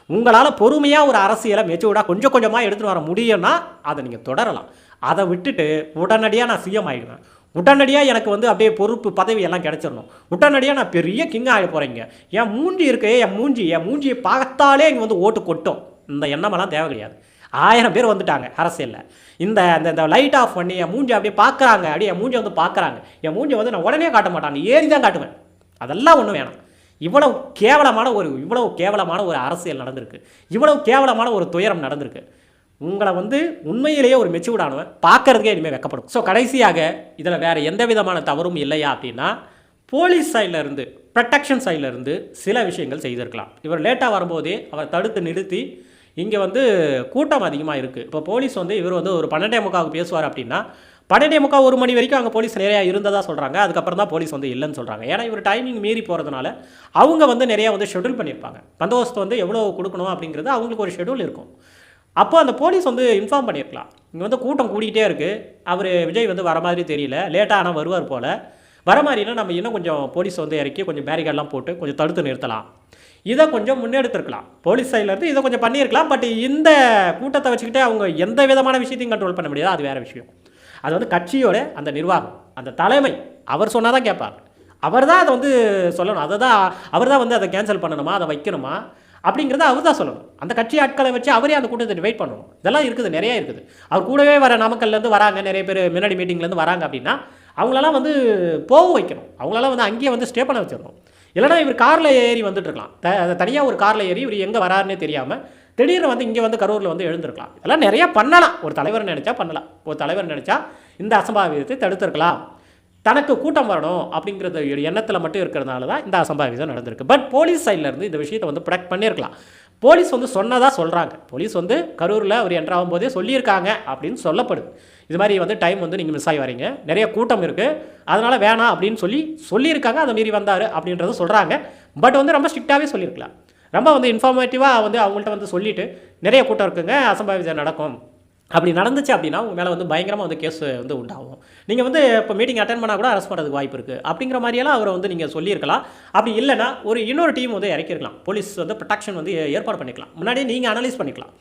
உங்களால் பொறுமையாக ஒரு அரசியலை மெச்சூர்டாக கொஞ்சம் கொஞ்சமாக எடுத்துகிட்டு வர முடியும்னா அதை நீங்கள் தொடரலாம். அதை விட்டுட்டு உடனடியாக நான் சிஎம் ஆகிடுவேன், உடனடியாக எனக்கு வந்து அப்படியே பொறுப்பு பதவி எல்லாம் கிடச்சிடணும், உடனடியாக நான் பெரிய கிங் ஆகிட போகிறீங்க, என் மூஞ்சி இருக்கே, என் மூஞ்சியை பார்த்தாலே இங்கே வந்து ஓட்டு கொட்டும், இந்த எண்ணமெல்லாம் தேவை கிடையாது. 1000 பேர் வந்துட்டாங்க அரசியலில். இந்த லைட் ஆஃப் பண்ணி என் மூஞ்சி அப்படியே பார்க்குறாங்க, அப்படியே என் மூஞ்சி வந்து பார்க்குறாங்க, என் மூஞ்சி வந்து நான் உடனே காட்ட மாட்டாங்க, ஏறி தான் காட்டுவேன். அதெல்லாம் ஒன்றும் வேணாம். இவ்வளவு கேவலமான ஒரு அரசியல் நடந்திருக்கு, இவ்வளவு கேவலமான ஒரு துயரம் நடந்திருக்கு. உங்களை வந்து உண்மையிலேயே ஒரு மெச்சூர்டானவன் பார்க்கறதுக்கே இனிமேல் வெக்கப்படும். ஸோ கடைசியாக இதில் வேறு எந்த விதமான தவறும் இல்லையா அப்படின்னா, போலீஸ் சைட்லேருந்து, ப்ரொடெக்ஷன் சைட்லேருந்து சில விஷயங்கள் செய்திருக்கலாம். இவர் லேட்டாக வரும்போதே அவர் தடுத்து நிறுத்தி, இங்கே வந்து கூட்டம் அதிகமாக இருக்குது, இப்போ போலீஸ் வந்து இவர் வந்து ஒரு 12:45 பேசுவார் அப்படின்னா 12:45 1 மணி வரைக்கும் அங்கே போலீஸ் நிறையா இருந்ததாக சொல்கிறாங்க. அதுக்கப்புறம் தான் போலீஸ் வந்து இல்லைன்னு சொல்கிறாங்க. ஏன்னா இவர் டைமிங் மீறி போகிறதுனால அவங்க வந்து நிறையா வந்து ஷெட்யூல் பண்ணியிருப்பாங்க. பந்தோபஸ்து வந்து எவ்வளோ கொடுக்கணும் அப்படிங்கிறது அவங்களுக்கு ஒரு ஷெட்யூல் இருக்கும். அப்போ அந்த போலீஸ் வந்து இன்ஃபார்ம் பண்ணியிருக்கலாம், இங்கே வந்து கூட்டம் கூடிக்கிட்டே இருக்குது, அவர் விஜய் வந்து வர மாதிரி தெரியல, லேட்டாக ஆனால் வருவார் போல், வர மாதிரினா நம்ம இன்னும் கொஞ்சம் போலீஸ் வந்து இறக்கி கொஞ்சம் பேரிகார்டெலாம் போட்டு கொஞ்சம் தடுத்து நிறுத்தலாம், இதை கொஞ்சம் முன்னெடுத்துருக்கலாம். போலீஸ் சைட்லேருந்து இதை கொஞ்சம் பண்ணியிருக்கலாம். பட் இந்த கூட்டத்தை வச்சுக்கிட்டே அவங்க எந்த விதமான விஷயத்தையும் கண்ட்ரோல் பண்ண முடியாது, அது வேறு விஷயம். அது வந்து கட்சியோட அந்த நிர்வாகம், அந்த தலைமை, அவர் சொன்னால் தான் கேட்பார், அவர் தான் அதை வந்து சொல்லணும், அவர் தான் வந்து அதை கேன்சல் பண்ணணுமா, அதை வைக்கணுமா, அப்படிங்கிறத அவர் தான் சொல்லணும். அந்த கட்சி ஆட்களை வச்சு அவரே அந்த கூட்டத்தை டிவைட் பண்ணணும். இதெல்லாம் இருக்குது, நிறைய இருக்குது. அவர் கூடவே வர நாமக்கல்லேருந்து வராங்க, நிறைய பேர் முன்னாடி மீட்டிங்லேருந்து வராங்க அப்படின்னா அவங்களெல்லாம் வந்து போக வைக்கணும். அவங்களெல்லாம் வந்து அங்கேயே வந்து ஸ்டே பண்ண வச்சிடணும். இல்லைனா இவர் காரில் ஏறி வந்துட்டு இருக்கலாம், தனியாக ஒரு காரில் ஏறி இவர் எங்கே வராருன்னே தெரியாமல் திடீர்னு வந்து இங்கே வந்து கரூரில் வந்து எழுந்திருக்கலாம். இதெல்லாம் நிறையா பண்ணலாம். ஒரு தலைவர் நினச்சா பண்ணலாம். ஒரு தலைவர் நினச்சா இந்த அசம்பாவிதத்தை தடுத்திருக்கலாம். தனக்கு கூட்டம் வரணும் அப்படிங்கிறது எண்ணத்தில் மட்டும் இருக்கிறதுனால தான் இந்த அசம்பாவிதம் நடந்திருக்கு. பட் போலீஸ் சைட்லேருந்து இந்த விஷயத்தை வந்து ப்ரொடெக்ட் பண்ணியிருக்கலாம். போலீஸ் வந்து சொன்னதாக சொல்கிறாங்க. போலீஸ் வந்து கரூரில் அவர் என்ட்ராகும் போதே சொல்லியிருக்காங்க அப்படின்னு சொல்லப்படுது. இது மாதிரி வந்து டைம் வந்து நீங்கள் மிஸ் ஆகி வரீங்க, நிறைய கூட்டம் இருக்குது, அதனால் வேணாம் அப்படின்னு சொல்லியிருக்காங்க. அதை மீறி வந்தார் அப்படின்றத சொல்கிறாங்க. பட் வந்து ரொம்ப ஸ்ட்ரிக்டாகவே சொல்லியிருக்கலாம். ரொம்ப வந்து இன்ஃபார்மேட்டிவாக வந்து அவங்கள்ட்ட வந்து சொல்லிவிட்டு நிறைய கூட்டம் இருக்குங்க, அசம்பாவிதம் நடக்கும், அப்படி நடந்துச்சு அப்படின்னா உங்கள் மேலே வந்து பயங்கரமாக வந்து கேஸ் வந்து உண்டாகும், நீங்கள் வந்து இப்போ மீட்டிங் அட்டன் பண்ணால் கூட அரெஸ்ட் பண்ணுறதுக்கு வாய்ப்பு இருக்குது அப்படிங்கிற மாதிரியெல்லாம் அவரை வந்து நீங்கள் சொல்லியிருக்கலாம். அப்படி இல்லைனா இன்னொரு டீம் வந்து இறக்கிருக்கலாம். போலீஸ் வந்து ப்ரொடெக்ஷன் வந்து ஏற்பாடு பண்ணிக்கலாம். முன்னாடியே நீங்கள் அனலைஸ் பண்ணிக்கலாம்.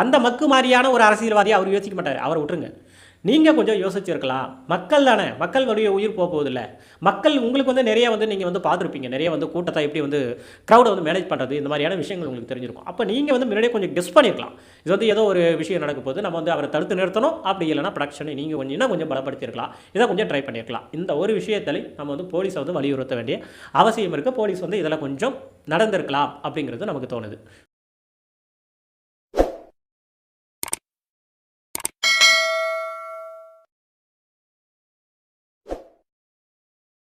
அந்த மக்கு மாதிரியான ஒரு அரசியல்வாதியை அவர் யோசிக்க மாட்டார், அவரை விட்டுருங்க. நீங்கள் கொஞ்சம் யோசிச்சிருக்கலாம். மக்கள் தானே, மக்கள் உயிர் போகுதில்ல. மக்கள் உங்களுக்கு வந்து நிறைய வந்து நீங்கள் வந்து பார்த்துருப்பீங்க, நிறைய வந்து கூட்டத்தை எப்படி வந்து க்ரௌடை வந்து மேனேஜ் பண்ணுறது, இந்த மாதிரியான விஷயங்கள் உங்களுக்கு தெரிஞ்சிருக்கும். அப்போ நீங்கள் வந்து முன்னாடியே கொஞ்சம் கெஸ் பண்ணியிருக்கலாம். இது வந்து ஏதோ ஒரு விஷயம் நடக்க போது, நம்ம வந்து அவரை தடுத்து நிறுத்தணும், அப்படி இல்லைனா ப்ரொடக்ஷனை நீங்கள் கொஞ்சம் பலப்படுத்தியிருக்கலாம். இதை கொஞ்சம் ட்ரை பண்ணியிருக்கலாம். இந்த ஒரு விஷயத்தில் நம்ம வந்து போலீஸை வந்து வலியுறுத்த வேண்டிய அவசியம் இருக்குது. போலீஸ் வந்து இதில் கொஞ்சம் நடந்திருக்கலாம் அப்படிங்கிறது நமக்கு தோணுது.